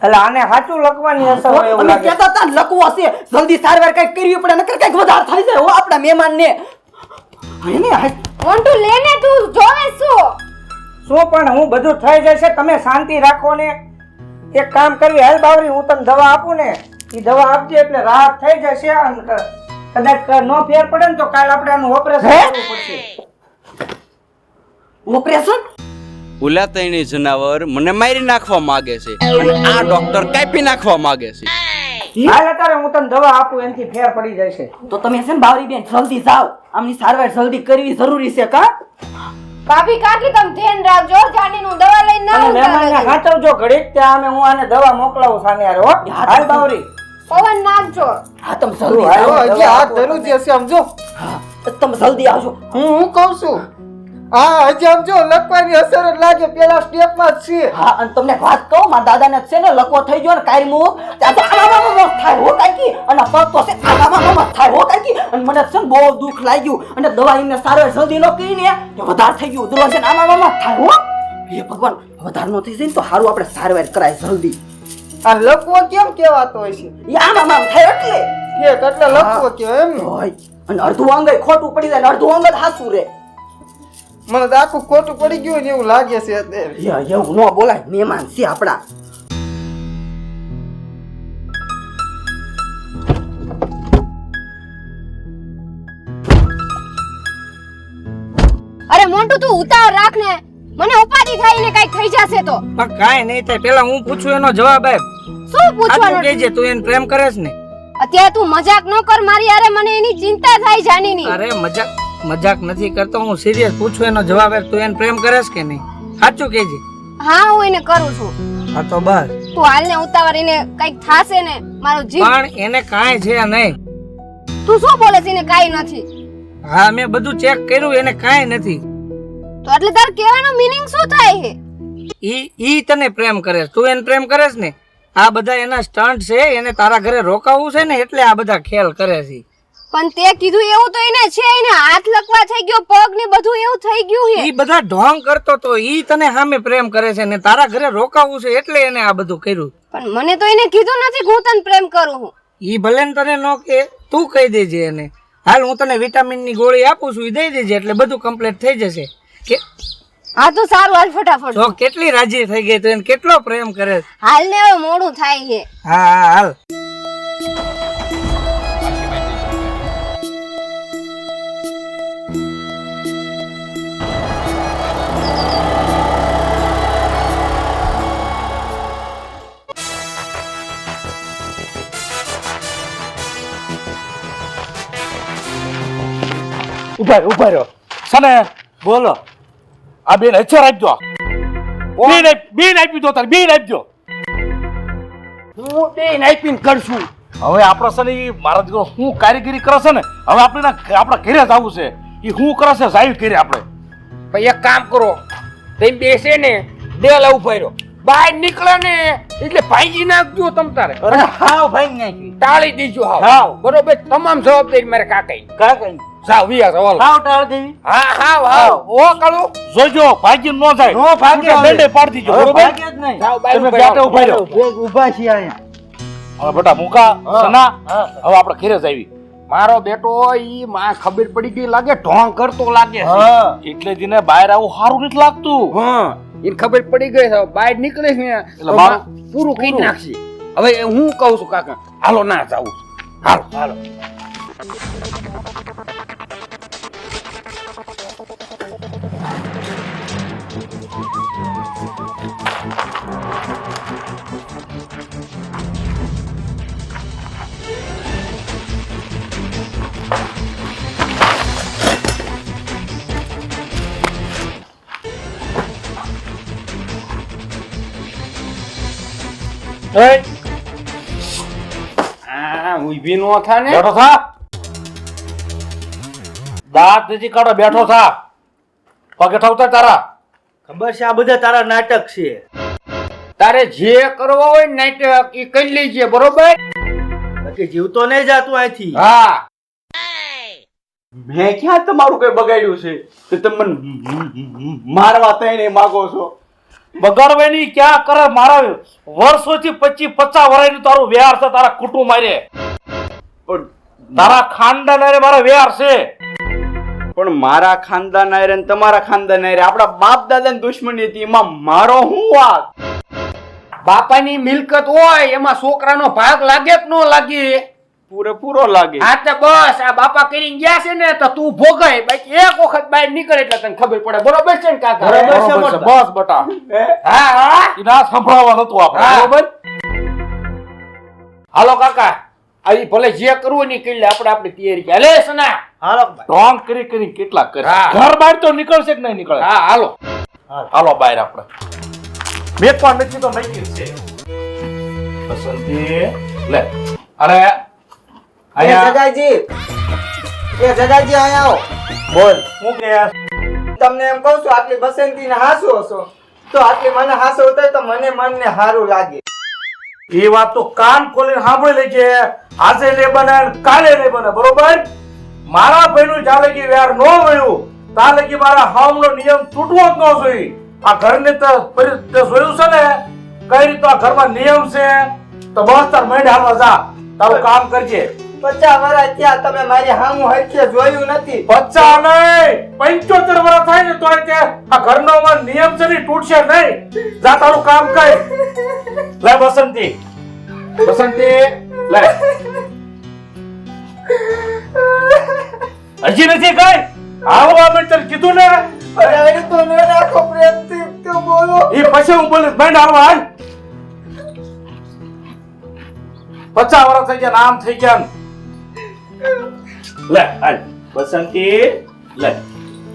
Speaker 2: એટલે આને સાચું લખવાની અસર હોય એવું
Speaker 4: અમે
Speaker 2: લાગે.
Speaker 4: કહેતા હતા લકવો છે જલ્દી સારવાર કઈ કરવી પડે નકર કઈક વધારે થઈ જાય હો આપણા મહેમાનને એને
Speaker 6: મોન્ટુ લેને તું જોવે શું
Speaker 2: શું પણ હું બધું થઈ જશે તમે શાંતિ રાખો ને. એક કામ કરવી હાલ બાવરી હું તને દવા આપું ને એ દવા આપજે એટલે રાહત થઈ જશે અને કદાચ નો ફેર પડે ને તો કાલ આપણે આનું ઓપરેશન કરવું પડશે.
Speaker 4: ઓપરેશન
Speaker 7: ઓલા તૈણી જનાવર મને મારી નાખવા માંગે છે અને આ ડોક્ટર કાપી નાખવા માંગે છે.
Speaker 2: હાલ અત્યારે હું તને દવા આપું એનાથી ફેર પડી જશે.
Speaker 4: તો તમે છે ને બાવરી બેન જલ્દી જાઓ આમની સારવાર જલ્દી કરવી જરૂરી છે કા
Speaker 6: ભાભી કાકી તમે ધ્યાન રાખજો જાનીનું દવા લઈને ના
Speaker 2: અને મહેમાનને
Speaker 6: ઉતારજો
Speaker 2: સાચવજો ઘડીક ત્યાં અમે હું આને દવા મોકલાવું સામે હારે હો. હાલ બાવરી
Speaker 6: પવન નાખજો
Speaker 4: હા તમે જલ્દી
Speaker 2: હાલો,
Speaker 4: જાઓ
Speaker 2: હજી હાથ ધરું
Speaker 8: છે સમજો
Speaker 4: હા, તમે જલ્દી આવજો
Speaker 8: હું કહું છું હા હજી સમજો લખવાની અસર જ લાગે પેલા સ્ટેપમાં જ છે
Speaker 4: હા અને તમને એક વાત કહું મારા દાદાને છે ને લકવો થઈ ગયો ને કાયમું ત્યાં તો આમાં થાય હો કાકી અને પગ તો છે આમાં થાય હો કાકી અને મને છે ને બહુ દુઃખ લાગ્યું અને દવા એમને સારવાર જલ્દી ન કરી ને તો વધારે થઈ ગયું દવા છે ને આમાં થાય હો હે ભગવાન વધારે નો થઈ જાય ને તો સારું આપણે સારવાર કરાય જલ્દી
Speaker 8: આ લખવો કેમ કહેવાતો હોય છે
Speaker 4: એ આમાં થાય એટલે
Speaker 8: એટલે લખવો કહેવાય એમ ને
Speaker 4: હોય અને અડધું અંગ ખોટું પડી જાય ને અડધું અંગ જ હાસું રે
Speaker 8: મને તો આખું ખોટું પડી ગયું ને એવું લાગે છે અત્યારે
Speaker 4: એવું ન બોલાય મહેમાન છે આપડા
Speaker 6: અરે મોન્ટુ તું ઉતાવળ રાખ ને મને ઉપાધિ થાય ને કઈ થઈ જશે તો
Speaker 2: પણ કાંઈ નહીં થાય પેલા હું પૂછું એનો જવાબ આપ.
Speaker 6: શું
Speaker 2: સાચું
Speaker 6: પૂછવાનું
Speaker 2: કહેજે તું એને પ્રેમ કરે છે ને?
Speaker 6: અત્યારે તું મજાક ન કર મારી યારે મને એની ચિંતા થાય જાનીની
Speaker 2: અરે મજાક નથી કરતો હું સિરિયસ પૂછું એનો જવાબ આપ. તું એને પ્રેમ કરે છે કે નહીં સાચું કહેજે.
Speaker 6: હા હું એને કરું છું
Speaker 2: હા તો બસ.
Speaker 6: તું હાલ ને ઉતાવળ એને કઈક થાશે ને મારો જીવ
Speaker 2: પણ એને કાંઈ છે નહીં.
Speaker 6: તું શું બોલે છે એને કાઈ નથી
Speaker 2: હા મેં બધું ચેક કર્યું એને કાંઈ નથી.
Speaker 6: તો એટલે તાર કહેવાનો મીનિંગ શું થાય છે
Speaker 2: ઈ તને પ્રેમ કરે છે, તું એને પ્રેમ કરે છે ને? આ બધા એના સ્ટન્ટ છે, એને તારા ઘરે રોકાવું છે ને એટલે આ બધા ખેલ કરે છે.
Speaker 6: પણ તે કીધું એવું તો એને છે એને હાથ લકવા થઈ ગયો પગ ને બધું એવું થઈ ગયું છે
Speaker 2: ઈ બધા ઢોંગ કરતો તો ઈ તને સામે પ્રેમ કરે છે ને તારા ઘરે રોકાવું છે એટલે એને આ બધું કર્યું.
Speaker 6: પણ મને તો એને કીધું નથી કે હું તને પ્રેમ કરું હું
Speaker 2: ઈ ભલે ને તને નો કે તું કહી દેજે એને. હાલ હું તને વિટામિન ની ગોળી આપું છું, ઈ દઈ દેજે એટલે બધું કમ્પ્લીટ થઈ જશે. કે
Speaker 6: હા તો સારું હાલ ફટાફટ
Speaker 2: જો કેટલી રાજી થઈ ગઈ, તું એને કેટલો પ્રેમ કરે છે.
Speaker 6: હાલ ને હવે મોડું થાય છે
Speaker 2: હા હા હાલ.
Speaker 1: ઉભા રહ્યો સને બોલો આ બેન અચ્છા રાખજો બેન આપી દો તાર બેન આપજો
Speaker 2: હું બેન આપીને કરશું
Speaker 1: હવે આપણે છે ને ઈ મારા દીકરો શું કારીગરી કરે છે ને હવે આપણે આપણા ઘરે જ આવવું છે ઈ શું કરે છે સાહેબ ઘરે આપણે
Speaker 3: ભાઈ એક કામ કરો તમે બેસે ને ડેલા ઉભા રહ્યો બહાર નીકળે ને એટલે ભાઈજી નાખજો તમ તારે
Speaker 2: અરે હાવ ભાઈ નાખી
Speaker 3: ટાળી દેજો હાવ
Speaker 2: હાવ.
Speaker 3: બરોબર તમામ જવાબદારી મારે કાકાઈ
Speaker 2: કાકા
Speaker 3: જાવ વિયા સવાલ
Speaker 2: હાવ ટાળ દેવી
Speaker 3: હા હા હાવ ઓ કાળુ
Speaker 1: જોજો ભાગી ન જાય
Speaker 2: નો ભાગે હવે.
Speaker 1: દંડે પાડી દીજો
Speaker 2: હવે
Speaker 1: બરોબર
Speaker 2: ભાગે જ નહીં
Speaker 3: જાવ બાય
Speaker 1: તમે ગાટે ઉભા રહ્યો
Speaker 2: ભેગ ઊભા છીએ અહીંયા
Speaker 1: હવે બેટા મુકા સના હવે આપણે ઘરે જ આવી
Speaker 3: મારો બેટો ઈ માં ખબર પડી ગઈ લાગે ઢોંગ કરતો લાગે છે
Speaker 2: હા
Speaker 1: એટલે જીને બહાર આવું સારું નથી લાગતું
Speaker 3: હા એને ખબર પડી ગઈ છે બહાર નીકળે છે ને
Speaker 1: એટલે
Speaker 3: તો
Speaker 1: મારું-
Speaker 3: પૂરું કરી નાખશે હવે હું કહું છું કાકા હાલો ના જાવું હાલો હાલો
Speaker 1: એ
Speaker 3: હા ઊભી નો થા ને
Speaker 1: બેઠો થા દાંત નથી કાઢો બેઠો થા પગે ઠાવતા તારા
Speaker 2: ખબર છે આ બધા તારા નાટક છે
Speaker 3: તારે જે કરવા હોય ને નાટક એ કરી લેજે બરોબર
Speaker 2: બાકી જીવતો નહીં જાતું અહીંથી
Speaker 3: હા
Speaker 7: મેં ક્યાં તમારું કઈ બગાડ્યું છે કે તમે મને મારવા તઈને માગો છો
Speaker 1: બગાડવાની ક્યાં કરે મારા વર્ષોથી 25-50 વર્ષનું તારું વ્યવહાર છે તારા કુટુંબ હારે
Speaker 7: પણ
Speaker 1: તારા ખાનદાન હારે મારો વ્યવહાર છે
Speaker 7: પણ મારા ખાનદાન આરે ને તમારા ખાનદાન આરે આપણા બાપ દાદાની દુશ્મની હતી એમાં મારો શું વાત
Speaker 3: બાપાની મિલકત હોય એમાં છોકરાનો ભાગ લાગે કે ન લાગે
Speaker 7: પૂરેપૂરો લાગે
Speaker 3: હા તો બસ આ બાપા કરીને ગયા છે ને તો તું ભોગાય બાકી એક વખત બહાર નીકળે એટલે તને ખબર પડે બરોબર છે ને કાકા
Speaker 2: બરોબર છે,
Speaker 1: બરોબર છે, બસ બટા
Speaker 3: હા હા
Speaker 1: ઈ ના સંભળાવા નતું આપણે
Speaker 3: હા.
Speaker 1: બરોબર
Speaker 3: હાલો કાકા આવી ભલે જે કરવું ની કરી લે આપણે આપણી તૈયારી કે હાલે સના
Speaker 2: હાલો ભાઈ
Speaker 1: ઢોંગ કરી કરી કેટલા કરે
Speaker 3: હા.
Speaker 1: ઘર બહાર તો નીકળશે કે નહીં નીકળે
Speaker 3: હા હાલો
Speaker 1: હાલો બહાર આપણે મેકવા નથી તો મેકી જ છે બસંતી લે અરે
Speaker 2: એ
Speaker 1: અહીંયા
Speaker 2: જગાજી અહીંયા આવો
Speaker 1: બોલ હું કે
Speaker 2: તમને એમ કહું છું આટલી બસંતી ને હાસો છો તો આટલી મને હાસો થાય તો મને મનને સારું લાગે
Speaker 1: એ વાત તો કાન ખોલીને સાંભળી લેજે આજે નહીં બને કાલે નહીં બને બરોબર મારા ભાઈનું જ્યાં લગી વ્યાર ન મળ્યું ત્યાં લગી મારા હામનો નિયમ તૂટવો જ ન જોઈએ આ ઘરની તો જોયું છે ને કઈ રીતે આ ઘરમાં નિયમ છે તો બસ તાર મહિને હાલવા જા તારું કામ કરજે
Speaker 2: 50 વર્ષ ત્યાં તમે મારી હામું હરખે જોયું નથી
Speaker 1: 50 નહીં 75 વર્ષ થાય ને તોય તે આ ઘરનો અમારો નિયમ છે ને તૂટશે નહીં જા તારું કામ કર લે બસંતી લે હજી નથી કઈ આવો અમે તને કીધું ને
Speaker 2: અરે તો ન રાખો પ્રેમથી તો બોલો
Speaker 1: એ પછી હું બોલીશ ભાઈ હાલવા હાલ 50 વર્ષ થઈ ગયા આમ થઈ ગયા લે હાલ બસંતી લે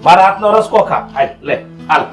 Speaker 1: મારા હાથનો રસકો ખા હાલ લે હાલ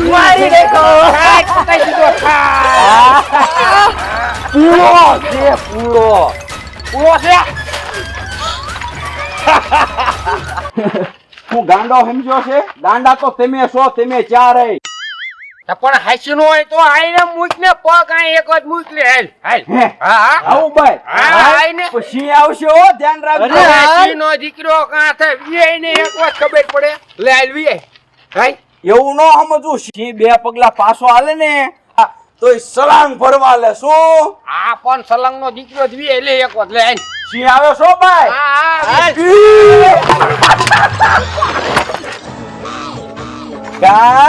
Speaker 3: મારી દેખો પતાઈ દીધો પૂરો છે પૂરો છે
Speaker 7: હું ગાંડો સમજ્યો છે ગાંડા તો તમે છો તમે ચારે
Speaker 3: પણ હાસી નો હોય તો આઈને મૂક ને પગ આ એક જ મૂક લે હાલ હાલ
Speaker 7: હે?
Speaker 3: હા હા
Speaker 7: આવું ભાઈ
Speaker 3: હા આઈને
Speaker 7: પછી આવશે હો, ધ્યાન રાખજો.
Speaker 3: હાસી નો દીકરો કાં થાય એને એક વાર ખબર પડે લે હાલ વી હાલ
Speaker 7: એવું ન સમજવું, સિંહ 2 પગલા પાછો હાલે ને તોય સલાંગ ભરવા લે. શું
Speaker 3: આ પણ સલંગ નો દીકરો જ વી લે એક વાર લે હાલ
Speaker 7: સિંહ આવે છો ભાઈ?
Speaker 3: હા હા
Speaker 7: કા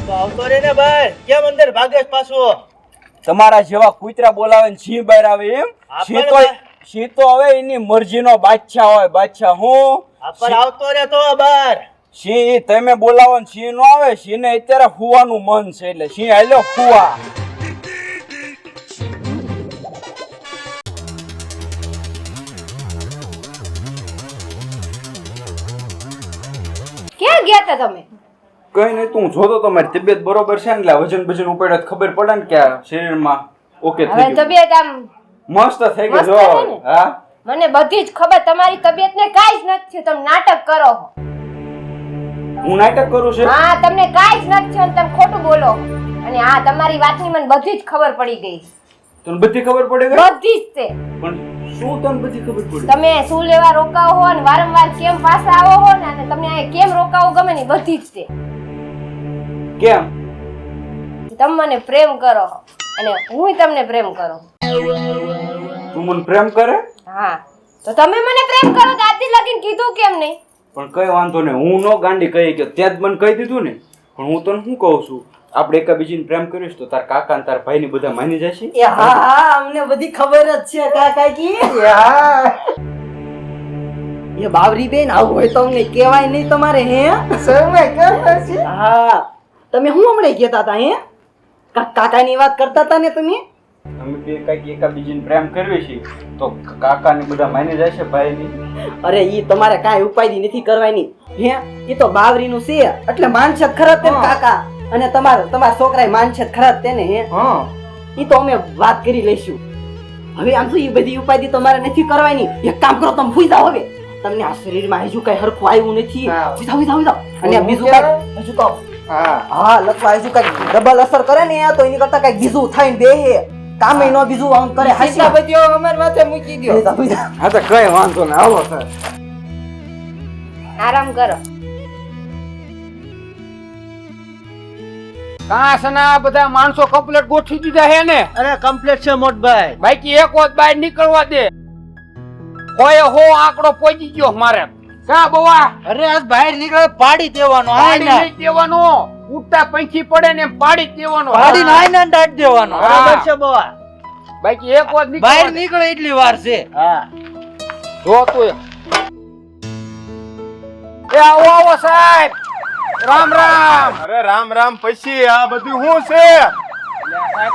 Speaker 5: આવતો રે ને ભાઈ, કેમ અંદર ભાગેશ પાછો?
Speaker 7: તમારા જેવા કૂતરા બોલાવે ને સિંહ બહાર આવે એમ? સિંહ તો હવે એની મરજીનો બાદશાહ હોય, બાદશાહ. હું
Speaker 5: આવતો રે તો બાર.
Speaker 7: સિંહ તમે બોલાવો ને સિંહ નો આવે. સિંહ ને અત્યારે હુવાનું મન છે એટલે સિંહ હાલ્યો હુવા.
Speaker 6: ક્યાં ગયા તા તમે?
Speaker 7: કઈ નહીં, તું જોતો તમારી તબિયત બરોબર છે ને એટલે વજન બજન ઉપાડ્યો તો ખબર પડે ને કે આ શરીરમાં ઓકે
Speaker 6: હવે
Speaker 7: થઈ ગયું.
Speaker 6: તબિયત આમ
Speaker 7: મસ્ત થઈ ગયું
Speaker 6: મસ્ત
Speaker 7: જો.
Speaker 6: છે ને?
Speaker 7: હા
Speaker 6: મને બધી જ ખબર, તમારી તબિયતને કાંઈ જ નથી થયું, તમે નાટક કરો છો.
Speaker 7: હું નાટક કરું છું?
Speaker 6: હા, તમને કાંઈ જ નથી થયું, તમે ખોટું બોલો. અને હા, તમારી વાતની મને બધી જ ખબર પડી ગઈ.
Speaker 7: તને બધી ખબર પડી ગઈ?
Speaker 6: બધી જ તે.
Speaker 7: પણ શું તને બધી ખબર પડી?
Speaker 6: તમે શું લેવા રોકાવો હો ને વારંવાર કેમ પાછા આવો હો ને અને તમને અહીંયા કેમ રોકાવો ગમે ને બધી જ તે.
Speaker 7: કેમ?
Speaker 6: તમે મને પ્રેમ કરો અને હું તમને પ્રેમ કરું.
Speaker 7: તું મને પ્રેમ કરે?
Speaker 6: હા, તો તમે મને પ્રેમ કરો તો આથી લગીને કીધું કેમ નહીં?
Speaker 7: પણ કઈ વાંધો નહીં, હું નો ગાંડી કહી ગયો ત્યાં જ મને કહી દીધું ને. પણ હું તને શું કહું છું, આપણે એકાબીજીને પ્રેમ કરીશ તો તાર કાકા અને તાર ભાઈ ની બધા માની જશે.
Speaker 4: એ હા હા અમને બધી ખબર જ છે કાકા કી. એ બાવરી બેન આવું હોય તો અમને કહેવાય નહીં તમારે હે?
Speaker 8: સમય કરે છે.
Speaker 4: હા તમે શું હમણાં કહેતા હતા હે? કાકાની વાત કરતા હતા ને તમે?
Speaker 7: અમે બે કઈક એકાબીજીને પ્રેમ કરવી છે તો કાકા ને બધા માની જશે ભાઈ ની.
Speaker 4: અરે ઈ તમારે કાંઈ ઉપાય નથી કરવાની હે? ઈ તો બાવરીનું છે એટલે માનશે ખરા તે કાકા, અને તમારા છોકરાએ માનશે ખરા તેને હે?
Speaker 8: હા
Speaker 4: ઈ તો અમે વાત કરી લઈશું. હવે આમ શું ઈ બધી ઉપાય તમારે નથી કરવાની. એક કામ કરો, તમે સુઈ જાઓ. હવે તમને આ શરીરમાં હજુ કઈ હરખું આવ્યું નથી. સુઈ જાઓ. અને બીજું કઈ હજુ તો હા લખવા હજુ કઈ ડબલ અસર કરે ને તો એની કરતા કઈ બીજું થાય ને બેહે કામે નો બીજું આમ કરે.
Speaker 3: સીતા બધીઓ અમાર માથે મૂકી દ્યો.
Speaker 7: હા તો કઈ વાંધો નહીં, આવો સર.
Speaker 6: આરામ કરો.
Speaker 3: કાંસના બધા માણસો કમ્પ્લેટ ગોઠવી દીધા હે ને?
Speaker 5: અરે કમ્પ્લીટ છે મોટભાઈ.
Speaker 3: બાકી એક વખત બહાર નીકળવા દે. કોઈ હો આંકડો પહોંચી ગયો મારે. કા બવા?
Speaker 5: અરે આજ બહાર નીકળે પાડી દેવાનો.
Speaker 3: પાડી નહીં દેવાનો. ઉડતા પંખી પડે ને એમ પાડી જ દેવાનો.
Speaker 5: આઈને દાટ દેવાનો.
Speaker 3: હા.
Speaker 5: બરાબર છે બવા.
Speaker 3: બાકી એક વખત
Speaker 5: બહાર નીકળે એટલી વાર છે. હા.
Speaker 3: જો તું એ આવો આવો સાહેબ. રામ રામ.
Speaker 9: અરે રામ રામ. પછી આ બધું શું છે?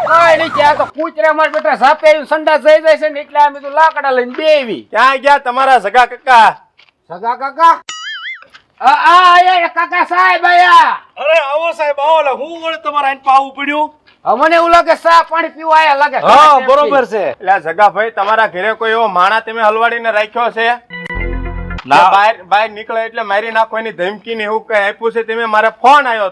Speaker 3: કઈ નહીં ત્યાં તો કૂતરા માર બેટા સાપે સંડા જઈ જાય છે ને એટલે અમે તો લાકડા લઈને બેવી.
Speaker 9: ક્યાં ગયા તમારા સગા કાકા?
Speaker 3: સગા કાકા આ કાકા સાહેબ આયા.
Speaker 1: અરે આવો સાહેબ આવો. લે હું વળે તમારા આઈને પાવું પડ્યું.
Speaker 3: મને એવું લાગે ચા પાણી પીવા આયા લાગે.
Speaker 1: હા બરોબર છે.
Speaker 9: એટલે સગા ભાઈ તમારા ઘરે કોઈ એવો માણા તમે હલવાડીને રાખ્યો છે?
Speaker 1: ના.
Speaker 9: બહાર નીકળે એટલે મારી નાખવાની ધમકી ને એવું કઈ આપ્યું છે? તમે મારે ફોન આવ્યો.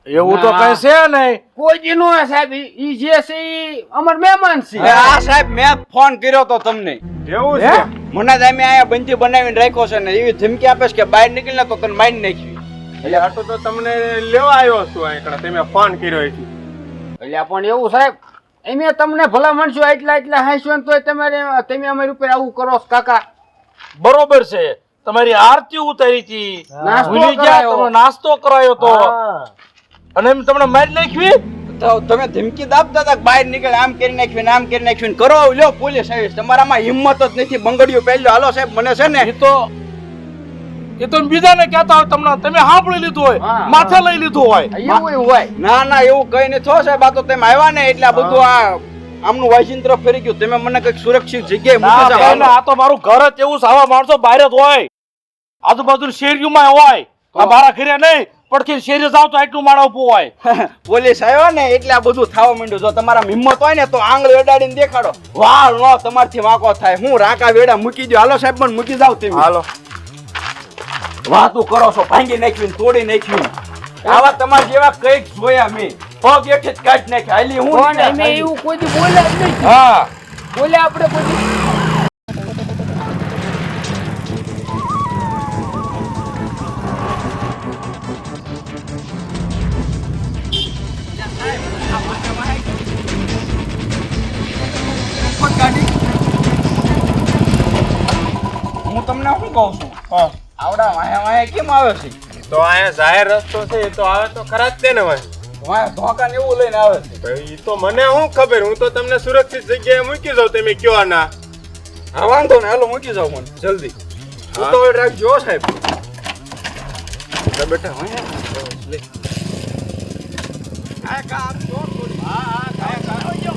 Speaker 1: એવું તો કઈ છે નહીં.
Speaker 3: કોઈ જી નો સાહેબ ઈ જે છે ઈ અમાર મહેમાન છે.
Speaker 7: આ સાહેબ મેં ફોન કર્યો તો તમને.
Speaker 9: એવું છે?
Speaker 7: મને તમે અહીંયા બંધી બનાવીને રાખ્યો છે ને એવી ધમકી આપે છે કે બહાર નીકળીને તો તને મારી નાખી.
Speaker 9: એટલે આટલું તો તમને લેવા આવ્યો છું અહીંયા. તમે ફોન કર્યો છે
Speaker 3: એટલે પણ એવું સાહેબ એમે તમને ભલા માનશો એટલા હાંસો ને તોય તમે અમારી ઉપર આવું કરો છો કાકા.
Speaker 1: બરોબર છે. તમારી આરતી ઉતારી હતી,
Speaker 3: નાસ્તો
Speaker 1: ભૂલી ગયા,
Speaker 3: કરાયો.
Speaker 1: તમે નાસ્તો કરાયો તો અને એમ તમને મારી નાખવી.
Speaker 7: તો તમે ધમકી દાબતા હતા કે બહાર નીકળે આમ કરી નાખ્યું ને આમ કરી નાખ્યું ને કરો લ્યો પોલીસ આવીશ. તમારામાં હિંમત જ નથી. બંગડીઓ પહેલો હાલો સાહેબ મને છે ને
Speaker 1: એ તો બીજાને કહેતા હોય તમને, તમે સાંભળી લીધું હોય,
Speaker 3: હા.
Speaker 1: માથે લઈ લીધું હોય.
Speaker 3: એવું હોય.
Speaker 7: ના એવું કઈ નહીં થયો સાહેબ. આ તો તમે આવ્યા ને એટલે આ બધું આ આમનું વાજિંત્ર ફરી ગયું. તમે મને કઈક સુરક્ષિત જગ્યાએ
Speaker 1: ના,
Speaker 7: મૂકી
Speaker 1: ભાઈ,
Speaker 7: જાઓ.
Speaker 1: આ તો મારું ઘર જ એવું છે. આવા માણસો બહાર જ હોય, આજુબાજુ શેરીઓમાં હોય. આ મારા ઘરે નહીં પડખી શેરી જાવ તો આટલું માણસ ઉભું હોય.
Speaker 7: પોલીસ આવ્યો ને એટલે આ બધું થવા માંડ્યું. જો તમારા હિંમત હોય ને તો આંગળી અડાડીને દેખાડો. વાળ નો તમારથી વાંકો થાય. હું રાકા વેડા મૂકી દો. હાલો સાહેબ મને મૂકી જાવ તમે.
Speaker 9: હાલો.
Speaker 7: વાતું કરો છો, ભાંગી નાખ્યું ને તોડી નાખ્યું. આવા તમારા જેવા કઈક જોયા મેં પગ એઠે જ કાઢી નાખ્યા હાલી હું
Speaker 3: કોણ અમે એવું કોઈ દી બોલે જ નહીં.
Speaker 7: હા
Speaker 3: બોલે આપણે કોઈ દી.
Speaker 7: હું તમને શું કહું છું આવડા વાયા વાયા કેમ આવે છે
Speaker 9: તો અહીંયા જાહેર રસ્તો છે એ તો આવે તો ખરા જ તે ને ભાઈ.
Speaker 7: વાયા ધોકા ને એવું લઈને આવે છે
Speaker 9: ભાઈ તો મને શું ખબર, હું તો તમને સુરક્ષિત જગ્યાએ મૂકી જાઉં, તમે કયો ના.
Speaker 7: હા વાંધો ને હાલો મૂકી જાવ મને જલ્દી ઉતાવળ રાખજો સાહેબ બેટા વાયા લે આ કામ છોડ થોડી હા કામ ગયો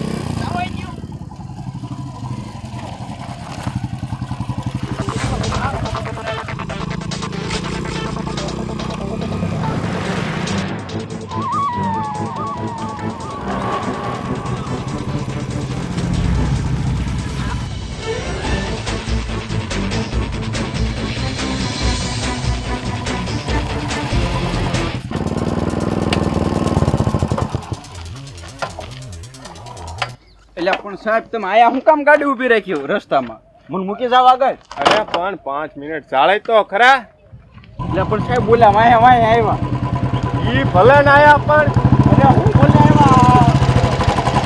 Speaker 7: એટલે પણ સાહેબ તમે આયા હું કામ ગાડી ઊભી રાખી રસ્તામાં મને મૂકી જાવ આગળ
Speaker 9: અરે પણ 5 મિનિટ ચાલે તો ખરા.
Speaker 7: એટલે પણ સાહેબ બોલ્યા વાયા વાયા આવ્યા
Speaker 9: ઈ ભલે ના આયા પણ
Speaker 7: અરે હું બોલ્યા આવ્યા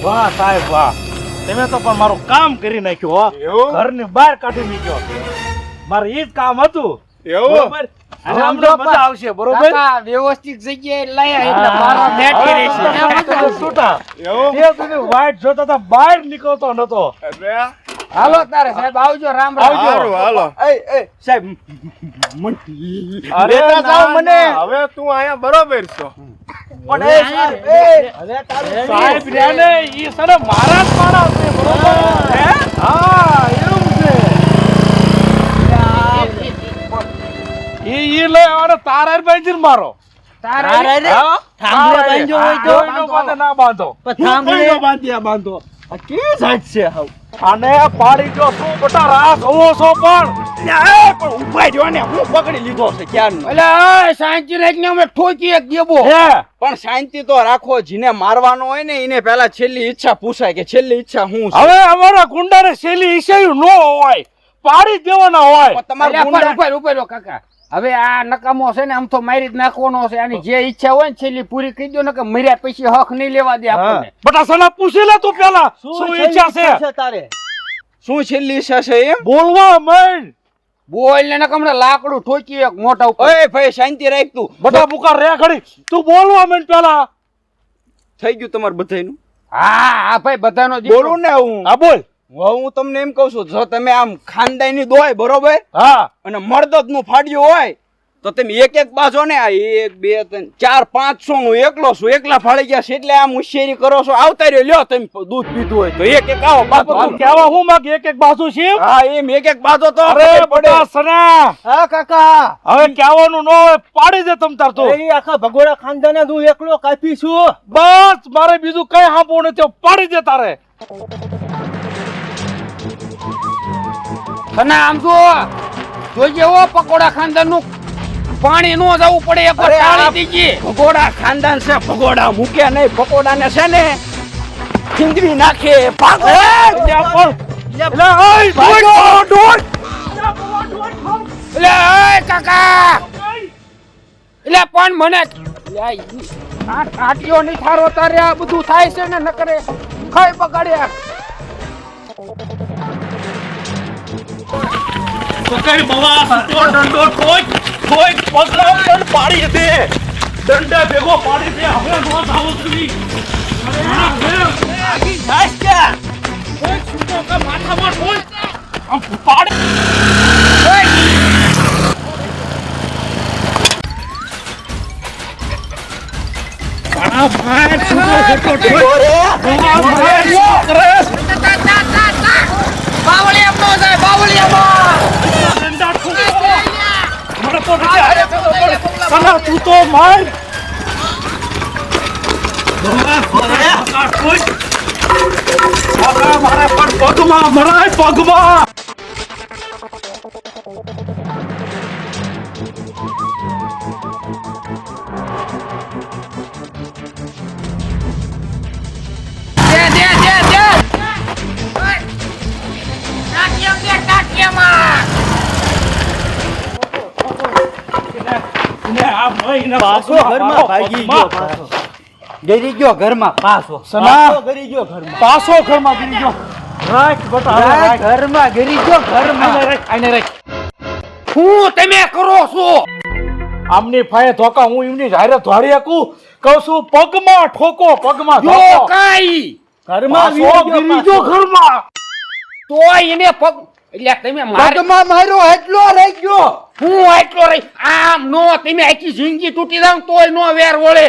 Speaker 1: વાહ સાહેબ વાહ, તમે તો પણ મારું કામ કરી નાખ્યું હો.
Speaker 9: એવું?
Speaker 1: ઘરની બહાર કાઢી મૂક્યો. મારે ઈ જ કામ હતું.
Speaker 9: એવું?
Speaker 1: બરોબર? અને અમને મજા આવશે બરોબર.
Speaker 3: કાકા વ્યવસ્થિત જગ્યાએ લાયા એટલે મારો બેઠી રહેશે.
Speaker 1: એમ તો છૂટા.
Speaker 9: એવું?
Speaker 1: તે સુધી વાઈટ જોતા હતા, બહાર નીકળતો નતો.
Speaker 9: અરે
Speaker 3: હાલો તારે સાહેબ આવજો, રામ રામ.
Speaker 9: સારું હાલો.
Speaker 7: એ સાહેબ
Speaker 9: અરે
Speaker 7: લેતા જાઓ
Speaker 9: ના,
Speaker 7: મને.
Speaker 9: ના, હવે તું અહીંયા બરોબર છો.
Speaker 7: પણ એ સાહેબ એ
Speaker 1: સાહેબ રહ્યા ને ઈ સને મારા જ માણસ છે બરોબર. હે? હા એવું છે. ઈ લે અને તારા બાંધી મારો.
Speaker 3: તારે
Speaker 1: હા?
Speaker 2: થાંભલે બાંધ્યો હોય તો?
Speaker 1: કોઈનો બાંધે ના બાંધો.
Speaker 2: પણ થાંભલે-
Speaker 1: કોઈનો બાંધ્યા બાંધો. આ કે જાત છે હાવ. આને પાડી જો શું બટા રાસ હોવો છો પણ
Speaker 7: પણ ઉભા રહ્યો ને હું પકડી લીધો છે ક્યારનો
Speaker 3: એટલે એ શાંતિ રાખીને અમે ઠોકી એક દેબો.
Speaker 1: હે
Speaker 7: પણ શાંતિ તો રાખો જેને મારવાનો હોય ને એને પહેલા છેલ્લી ઈચ્છા પૂછાય કે છેલ્લી ઈચ્છા શું છે
Speaker 1: હવે અમારા ગુંડાને શેલી ઈશાયું ન હોય, પાડી જ દેવાના હોય.
Speaker 7: પણ તમારા
Speaker 3: અલ્યા,
Speaker 7: ગુંડા
Speaker 3: ઉપર ઉપર ઉપર કાકા, હવે આ નકામો છે ને આમ તો મારી જ નાખવાનો છે. આની જે ઈચ્છા હોય ને છેલ્લી પૂરી કરી દો ને કે મર્યા પછી હક નહીં લેવા દે આપણને.
Speaker 1: બટા સના પૂછી લે તું પેલા શું ઈચ્છા છે.
Speaker 2: તારે
Speaker 7: શું છેલ્લી ઈચ્છા છે એમ
Speaker 1: બોલવા માંડ.
Speaker 3: બોલ ને નકમણે લાકડું ઠોકી એક મોટા ઉપર.
Speaker 7: ઓય ભાઈ શાંતિ રાખ તું
Speaker 1: બટા બુકા રે ઘડી તું બોલવા માંડ પેલા.
Speaker 7: થઈ ગયું તમારું બધાયનું
Speaker 3: હા હા ભાઈ બધાનો દીકરો.
Speaker 7: બોલું ને હું
Speaker 1: હા બોલ.
Speaker 7: હું તમને એમ કહું છું જો તમે આમ ખાનદાની દોય બરોબર
Speaker 1: હા
Speaker 7: અને મરદત નું ફાડ્યું હોય તો તમે એક એક બાજો ને આ 1 2 3 4 500 નું એકલો છું એકલા ફાળી ગયા છે એટલે આમ હોશિયારી કરો છો આવતા રહ્યો લ્યો તમે દૂધ પીધું હોય તો એક એક આવો બાતો
Speaker 1: તું કેવા હું માંગ એક એક બાજુ છે.
Speaker 7: હા એમ એક એક બાજો તો
Speaker 1: અરે
Speaker 7: ખબર પડે.
Speaker 1: બટા સના
Speaker 2: હા કાકા
Speaker 1: હવે કહેવાનું ન હોય, પાડી દે તમ તાર તો.
Speaker 2: એ આખા ભગોડા ખાનદાને હું એકલો કાપી છું.
Speaker 1: બસ મારે બીજું કઈ સાંભળવું નથી, પાડી દે તારે.
Speaker 3: અને આમ જો જોજે હો પકોડા ખાનદાન નું પાણી નો જવું પડે એક વાર
Speaker 7: અરે આ
Speaker 3: ટાળી દીજી.
Speaker 7: ભગોડા ખાનદાન છે ભગોડા મૂક્યા નહીં પકોડા ને છે ને ખીંદવી નાખે ભાગો
Speaker 1: એટલે ઓય ભાગો
Speaker 3: એટલે એ કાકા એટલે પણ મને આ કાટિયો નહીં થારો તારે આ બધું થાય છે ને ન કરે ખાઈ બગાડ્યા.
Speaker 1: તો કઈ બવા તો દંડો કોઈ પગલા પર પાડી દે, દંડા ભેગો પાડી દે. હવે નો થાવો સુધી આગી જાશ કે કોઈ છૂટો કે માથામાં કોઈ આમ પાડી આ ભાઈ છૂટો
Speaker 3: બાવળી એમનો જાય બાવળી એમનો.
Speaker 1: દંડા ઠોકો મને તો નથી સના તું તો માર મારા પર પગમાં મરાય પગમાં.
Speaker 3: દે દે દે દે ટાટિયમ દે ટાટિયમાં
Speaker 1: ને આ મહિના
Speaker 8: પાછો ઘરમાં ભાગી ગયો પાછો ગરી ગયો ઘરમાં પાછો
Speaker 1: સના
Speaker 8: ગરી ગયો ઘરમાં
Speaker 1: પાછો ઘરમાં ગરી ગયો રાખ બટા હવે રાખ
Speaker 8: ઘરમાં ગરી ગયો ઘરમાં
Speaker 1: આને રાખ
Speaker 3: હું તમે કરો છો
Speaker 1: આમની ફાયે ધોકા હું એમની જાહેર ધોડી શકું કહું છું પગમાં ઠોકો પગમાં
Speaker 3: જો
Speaker 1: ધોકો
Speaker 3: કાઈ
Speaker 8: ઘરમાં
Speaker 1: પાછો ગરી ગયો ઘરમાં
Speaker 3: તોય એને પગ એટલે તમે માર
Speaker 8: પગમાં માર્યો એટલો રહી ગયો
Speaker 3: હું આટલો રહી આમ નો તમે આખી જિંદગી તૂટી જાવ તોય નો વેર વળે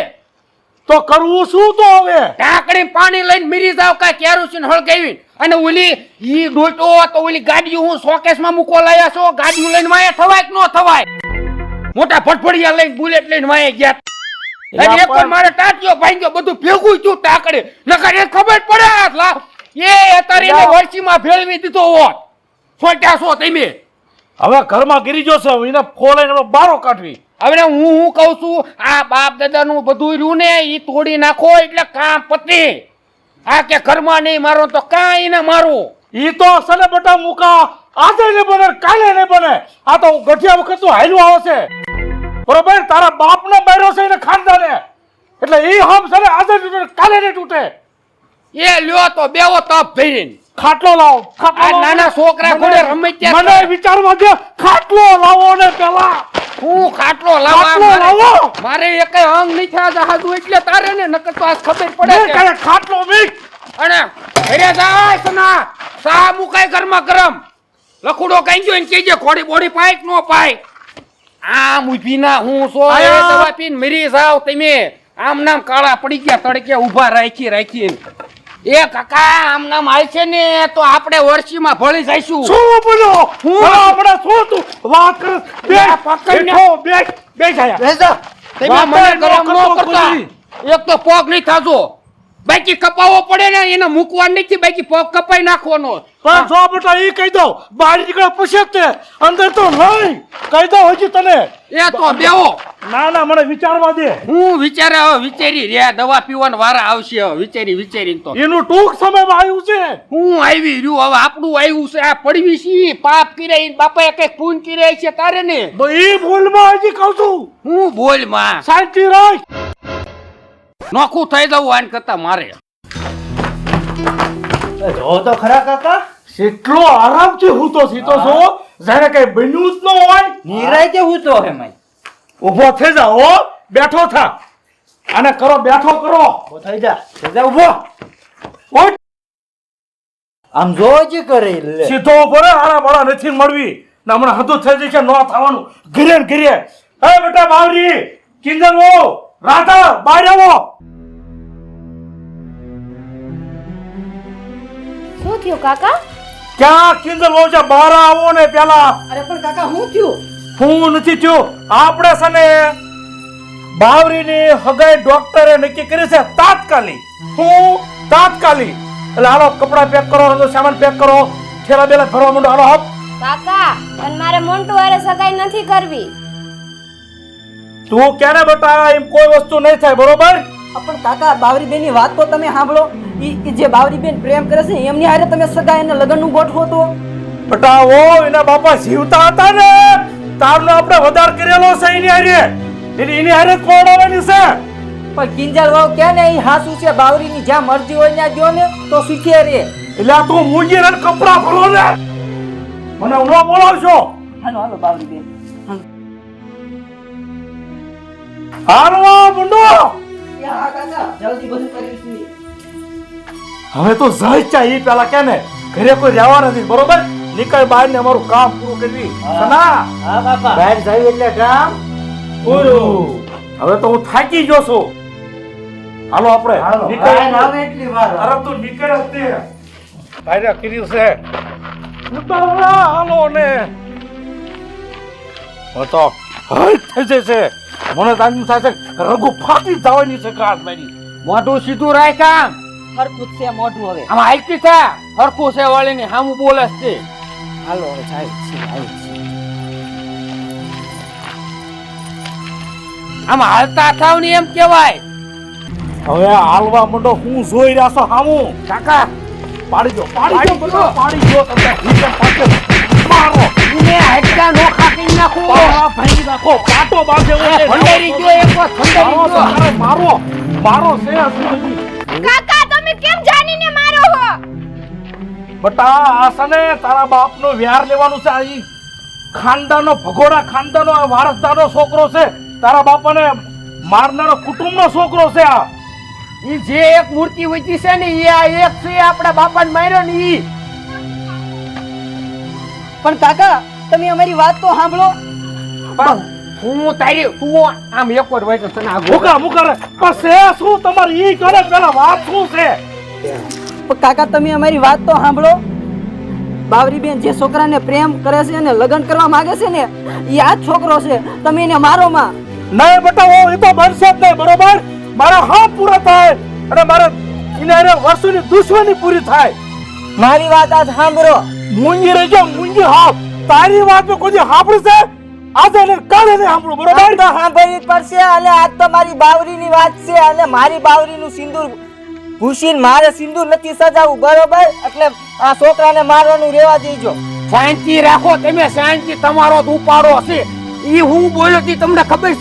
Speaker 1: તો કરવું શું તો હવે
Speaker 3: ઢાંકણી પાણી લઈને મરી જાવ કા કેરોસીન હળગાવી અને ઓલી ઈ ડોટો તો ઓલી ગાડી હું શોકેસમાં મૂકો લાયા છો ગાડી લઈને વાયા થવાય કે નો થવાય મોટા ફટફડિયા લઈને બુલેટ લઈને વાયા ગયા અને એક વાર મારે ટાટિયો ભાંગ્યો બધું ભેગું થયું ટાકડે નકર એ ખબર પડે લા એ અત્યારે એને વર્ષીમાં ભેળવી દીધો હોત છોટ્યા છો તમે
Speaker 1: હવે ઘરમાં ગીરી જો છે એને ફોલાઈને બારો કાઢવી
Speaker 3: હવે હું કહું છું આ બાપ દાદાનું બધું રહ્યું ને ઈ તોડી નાખો એટલે કામ પતે આ કે ઘરમાં નહીં મારો તો કાંઈ ને મારું
Speaker 1: ઈ તો સને બટા મુકા આજે ને બને કાલે ને બને આ તો ગઠિયા વખત તું હાલ્યું આવશે બરોબર તારા બાપનો બૈરો છે એને ખાનદાને એટલે ઈ હમ સને આજે તૂટે કાલે ને તૂટે
Speaker 3: એ લ્યો તો બેવો તપ ભરીને
Speaker 1: ખાટલો લાવો
Speaker 3: આ
Speaker 1: ખાટલો લાવો.
Speaker 3: નાના છોકરા ઘોડે રમે ત્યાં
Speaker 1: મને વિચારવા દે ખાટલો લાવો ને પેલા
Speaker 3: હું ખાટલો
Speaker 1: ખાટલો
Speaker 3: લાવવા
Speaker 1: લાવો
Speaker 3: મારે એક અંગ નહીં થયા જહાજુ એટલે તારે ને નકર તો આ ખબર પડે
Speaker 1: ને
Speaker 3: કે
Speaker 1: કાલે ખાટલો મિક્સ
Speaker 3: અને ઘરે જાય સના સા મુકાય ઘરમાં ગરમ લખુડો કઈ ગયો ને કેજે ઘોડી બોડી પાય કે નો પાય આમ ઊભી ના હું સો એ
Speaker 1: આયા.
Speaker 3: દવા પીને મરી જાવ તમે આમ નામ કાળા પડી ગયા તડકે ઊભા રાખીને એ કાકા આમ નામ હાલ છે ને તો આપણે વર્ષીમાં ભળી જઈશું
Speaker 1: શું બોલો હું આપણે શું તું વાત કર બે
Speaker 3: આ પકડને.
Speaker 1: બે જાય
Speaker 8: બેસા
Speaker 3: તમે
Speaker 1: વાત
Speaker 3: મને
Speaker 1: ન
Speaker 3: ગરમ ન
Speaker 1: કરતો
Speaker 3: કરતા
Speaker 1: કોઈ.
Speaker 3: એક તો પગ નહીં થાજો બાકી કપાવવો પડે ને એને મૂકવાનું નથી બાકી પગ કપાઈ નાખવાનો
Speaker 1: પણ જો બેટા ઈ કહી દો બહાર નીકળે પૂછે તે અંદર તો નહીં કહી દો હજી તને
Speaker 3: એ તો બેવો
Speaker 1: ના ના મને વિચારવા દે
Speaker 3: હું વિચારે હવે વિચારી રહ્યા દવા પીવાના વારા આવશે હવે વિચારી તો
Speaker 1: એનું ટૂંક સમયમાં આવ્યું છે
Speaker 3: હું આવી રહ્યું હવે આપણું આવ્યું છે આ પડવી સી પાપ કર્યા ઈ બાપાએ કઈક પૂન કર્યા છે તારે ને
Speaker 1: તો ઈ ભૂલમાં હજી કહું છું
Speaker 3: હું બોલ માં
Speaker 1: શાંતિ રાખ
Speaker 3: નોખું થઈ જવું આન કરતા મારે
Speaker 8: જો તો ખરા કાકા
Speaker 1: કેટલો આરામથી હું તો સીતો છો જાણે કઈ બન્યું જ ન હોય
Speaker 8: નિરાય કે હું તો હે માઈ
Speaker 1: ઊભો થઈ જા હો બેઠો થા આને કરો બેઠો કરો
Speaker 8: ઓ થઈ જા ઊભો
Speaker 1: ઓય
Speaker 8: આમ જોજી કરે લે
Speaker 1: સીધો ઉભો રે આરા બાળા નથી મળવી ના મને હદું થઈ જશે ન થવાનું ઘરે ને ઘરે એ બેટા બાવરી કિંજલ વો રાધા બહાર આવો
Speaker 6: શું થયું કાકા
Speaker 1: ક્યાં કિંજલ વો છે બહાર આવો ને પેલા
Speaker 4: અરે પણ કાકા હું થયું
Speaker 1: હું નથી થયું આપણે છે ને બાવરીની હગાઈ ડોક્ટરે નક્કી કરી છે તાત્કાલિક એટલે હાલો કપડા પેક કરો રંગો સામાન પેક કરો થેલા બેલા ભરવા માંડો હાલો હપ
Speaker 6: કાકા પણ મારે મોન્ટુ હારે સગાઈ નથી કરવી
Speaker 1: તું ક્યારે બેટા એમ કોઈ વસ્તુ નહીં થાય બરોબર
Speaker 4: પણ કાકા બાવરીબેન ની વાત તો તમે સાંભળો ઈ જે બાવરીબેન પ્રેમ કરે છે એમની હારે તમે સગાઈ અને લગ્નનું ગોઠવો તો
Speaker 1: બેટા ઓ એના બાપા જીવતા હતા ને તારનો આપણે વધાર કરેલો છે એની હારે એની હારે કોણ આવવાની છે
Speaker 2: પણ કિંજલ વાવ કે ને ઈ હાસુ છે બાવરીની જ્યાં મરજી હોય ત્યાં ગયો ને તો સુખી રે
Speaker 1: એટલે આ તું મૂંગી ને કપડા ભરો ને મને ન બોલાવશો
Speaker 4: હાલો હાલો બાવરીબેન
Speaker 1: હાલવા મુંડો
Speaker 4: હા કાકા જલ્દી બધું કરીશું
Speaker 1: હવે તો જાય ચા ઈ પેલા કે ને ઘરે કોઈ રહેવા નથી બરોબર નીકળ બહાર ને અમારું કામ પૂરું કરવી સના
Speaker 8: હા બાપા
Speaker 2: બહાર જાય એટલે કામ
Speaker 1: પૂરું હવે તો હું થાકી ગયો છું હાલો આપણે
Speaker 8: હાલો
Speaker 1: નીકળ
Speaker 8: આવે એટલી વાર
Speaker 1: અરે તું નીકળ જ તે ભાઈ કર્યું છે ઉતાવળા હાલો ને તો હઈ થઈ જશે મને તાંગી થાય છે રઘુ ફાટી જવાની છે કાટ મારી
Speaker 3: મોઢું સીધું રાખ આમ
Speaker 4: હરખું જ છે મોઢું હવે
Speaker 3: આમ હાલતી થા હરખું છે વાળીને હામું બોલે છે
Speaker 4: હાલો હવે જાય છે આવે છે
Speaker 3: આમ હાલતા થાવ ને એમ કેવાય.
Speaker 1: હવે હાલવા મંડો હું જોઈ રહ્યા છો હામું
Speaker 3: કાકા
Speaker 1: પાડી દો
Speaker 3: પાડી દો.
Speaker 1: પાડી દો તમે હિસે પાછો મારો
Speaker 3: એને હટકા નો ખાકી નાખો.
Speaker 1: પાવા ભાંગી નાખો પાટો બાંધે હોય
Speaker 3: ખંડેરી ગયો એક વાર ખંડેરી ગયો.
Speaker 1: મારો મારો છે હજી
Speaker 6: કાકા તમે કેમ જાણીને મારો હો?
Speaker 1: બટા આ સને તારા બાપનો વ્યાર લેવાનું છે આ ઈ ખાનદાનો ભગોડા ખાનદાનો વારસદારનો છોકરો છે તારા બાપાને મારનારો કુટુંબનો છોકરો છે આ
Speaker 3: ઈ જે એક મૂર્તિ વચી છે ને ઈ આ એક છે આપણા બાપાને માર્યો ને ઈ.
Speaker 4: પણ કાકા તમે અમારી વાત તો સાંભળો.
Speaker 3: પણ હું તારી તું આમ એક વાર વાંચો તને આ
Speaker 1: મુકા મુકા રે પણ છે શું તમારી ઈ કરે પેલા વાત શું છે
Speaker 4: પણ કાકા તમે અમારી વાત તો સાંભળો. બાવરીબેન જે છોકરાને પ્રેમ કરે છે અને લગ્ન કરવા માંગે છે ને એ આ જ છોકરો છે. તમે એને મારો માં.
Speaker 1: નહીં બેટા એ તો બનશે જ નહીં બરોબર મારા હા પૂરા થાય અને મારે એને વર્ષોની દુશ્મની પૂરી થાય
Speaker 2: મારી વાત આજ સાંભળો.
Speaker 1: મૂંગી રહેજો મૂંગી હાફ તારી વાત મેં કોઈ સાંભળ્યું છે આજે ને કાલે નહીં સાંભળું
Speaker 2: આ
Speaker 1: બરોબર
Speaker 2: તો સાંભળવી જ પડશે અને આજ તો મારી બાવરીની વાત છે અને મારી બાવરીનું સિંદૂર ભૂસીને મારે સિંદૂર નથી સજાવવું બરોબર એટલે આ છોકરાને મારવાનું રહેવા દેજો.
Speaker 3: શાંતિ રાખો તમે શાંતિ તમારો જ ઉપાડો છે. ઈ હું બોલ્યો તી તમને ખબર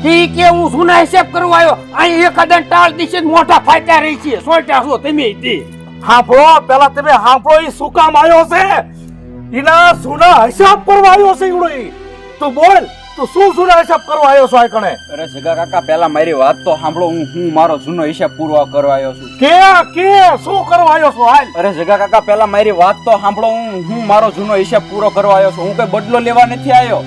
Speaker 3: છે કે હું સુના હિસાબ કરવા આવ્યો અહીં એક અદન ટાળ દિશે મોટા ફાયદા રહી છે સોટા છો તમે તી.
Speaker 1: સાંભળો પેલા તમે સાંભળો ઈ શું કામ આવ્યો છે એના સુના હિસાબ કરવા આવ્યો છે ઈવડો ઈ તું બોલ તું શું સુના હિસાબ કરવા આવ્યો છો આ કણે
Speaker 7: અરે સગા કાકા પહેલા મારી વાત તો સાંભળો હું મારો જૂનો હિસાબ પૂરો કરવા આવ્યો છું
Speaker 1: કે શું કરવા આવ્યો છો હાલ
Speaker 7: અરે જગા કાકા પહેલા મારી વાત તો સાંભળો હું મારો જૂનો હિસાબ પૂરો કરવા આવ્યો છું હું કઈ બદલો લેવા નથી આવ્યો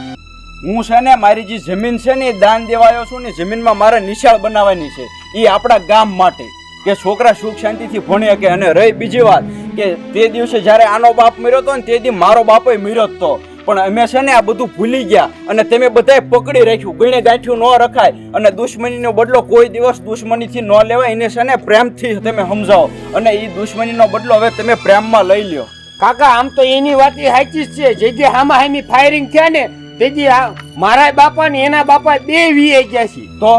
Speaker 7: હું છે ને મારી જે જમીન છે ને એ દાન દેવા આવ્યો છું ને જમીનમાં મારે નિશાળ બનાવવાની છે એ આપણા ગામ માટે કે છોકરા સુખ શાંતિથી ભણી શકે અને રહી બીજી વાત કે તે દિવસે જ્યારે આનો બાપ મર્યો હતો ને તે દી મારો બાપય મર્યો હતો પણ અમે છે ને આ બધું ભૂલી ગયા અને તમે બધાએ પકડી રાખ્યું ગણે ગાંઠ્યું ન રખાય અને દુશ્મનીનો બદલો કોઈ દિવસ દુશ્મનીથી ન લેવાય એને છે ને પ્રેમથી તમે સમજાવો અને એ દુશ્મનીનો બદલો હવે તમે પ્રેમમાં લઈ લ્યો
Speaker 3: કાકા આમ તો એની વાત સાચી જ છે જે હામા હામી ફાયરિંગ થયા ને તેજી મારા બાપા ને એના બાપા બે વીએ ગયા છે.
Speaker 7: તો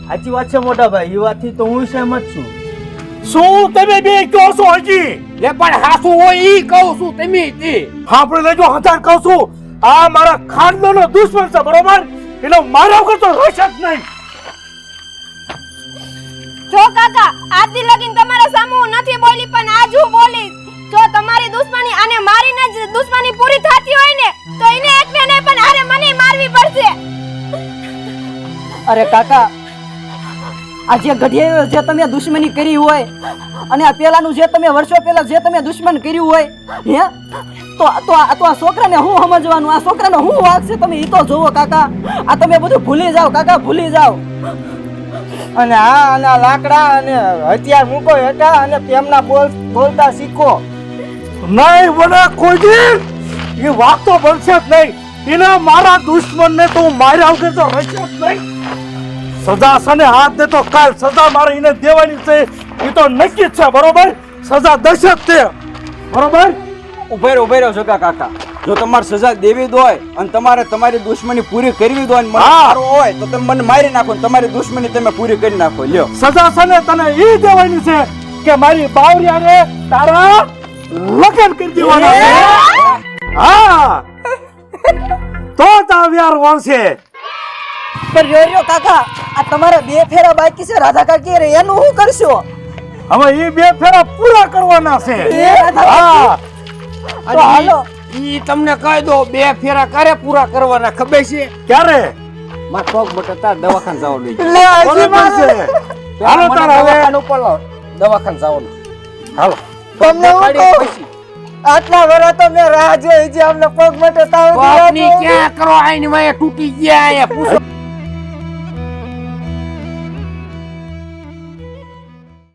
Speaker 2: સાચી વાત છે મોટા ભાઈ એ વાતથી તો હું સહેમત છું.
Speaker 1: શું તમે બે કહો છો હજી
Speaker 3: લે પણ હાસુ હોય ઈ કહું છું તમે તી.
Speaker 1: આપણે લેજો હજાર કહું છું આ મારા ખાનદાનનો દુશ્મન છે બરોબર એટલે મારા વગર તો રહેશે જ નહીં.
Speaker 6: જો કાકા આજથી લગીન તમારા સામે હું નથી બોલી પણ આજ હું બોલીશ. જો તમારી દુશ્મની અને મારીને જ દુશ્મની પૂરી થતી હોય ને તો એને એકને નહીં પણ હારે મને મારવી પડશે.
Speaker 4: અરે કાકા આ જે ગઢિયાએ જે તમે દુશ્મની કરી હોય અને આ પેલાનું જે તમે વર્ષો પહેલા જે તમે દુશ્મન કર્યું હોય હે તો આ છોકરાને હું સમજવાનું આ છોકરાને હું વાગ છે તમે ઈ તો જોવો કાકા. આ તમે બધું ભૂલી જાઓ કાકા ભૂલી જાઓ.
Speaker 2: અને હા અને આ લાકડા અને હથિયાર મૂકો હેઠા અને તેમના બોલતા શીખો.
Speaker 1: નહીં બને કોઈ દી એ વાત તો બનશે જ નહીં એને મારા દુશ્મનને તો હું માર્યા વગર તો રહેશે જ નહીં. સજા સને હાથ દે તો કાલ સજા મારે એને દેવાની છે એ તો નક્કી જ છે બરોબર સજા દશે જ તે બરોબર.
Speaker 7: ઉભે રહ્યો સગા કાકા જો તમારે સજા દેવી જ હોય અને તમારે તમારી દુશ્મની પૂરી કરવી જ હોય ને મને મારવો હોય તો તમે મને મારી નાખો ને તમારી દુશ્મની તમે પૂરી કરી નાખો લ્યો.
Speaker 1: સજા સને તને એ દેવાની છે કે મારી બાવરિયાને તારા લગ્ન કરી દેવાના છે. હા તો તાવ્યાર વળશે.
Speaker 4: પણ રહ્યો કાકા આ તમારા બે ફેરા બાકી છે રાધા કાકી રે એનું શું કરશો?
Speaker 1: હવે એ બે ફેરા પૂરા કરવાના છે. હા
Speaker 4: તો હાલો
Speaker 3: ઈ તમને કહી દો બે ફેરા કરે પૂરા કરવાના ખબર છે
Speaker 1: ક્યારે
Speaker 3: માર પગ બટતા દવાખાને જવાનું લઈ
Speaker 2: લે હજી
Speaker 1: બરોબર
Speaker 2: મારે
Speaker 1: છે. હાલો તાર હવે
Speaker 3: દવાખાને જવાનું
Speaker 1: હાલો
Speaker 2: તમને હું કહું આટલા વર્ષ તો મેં રાહ જોઈ છે અમને પગ માટે તાવ
Speaker 3: પગની ક્યાં કરો આઈને વાય તૂટી ગયા અહીંયા પૂછો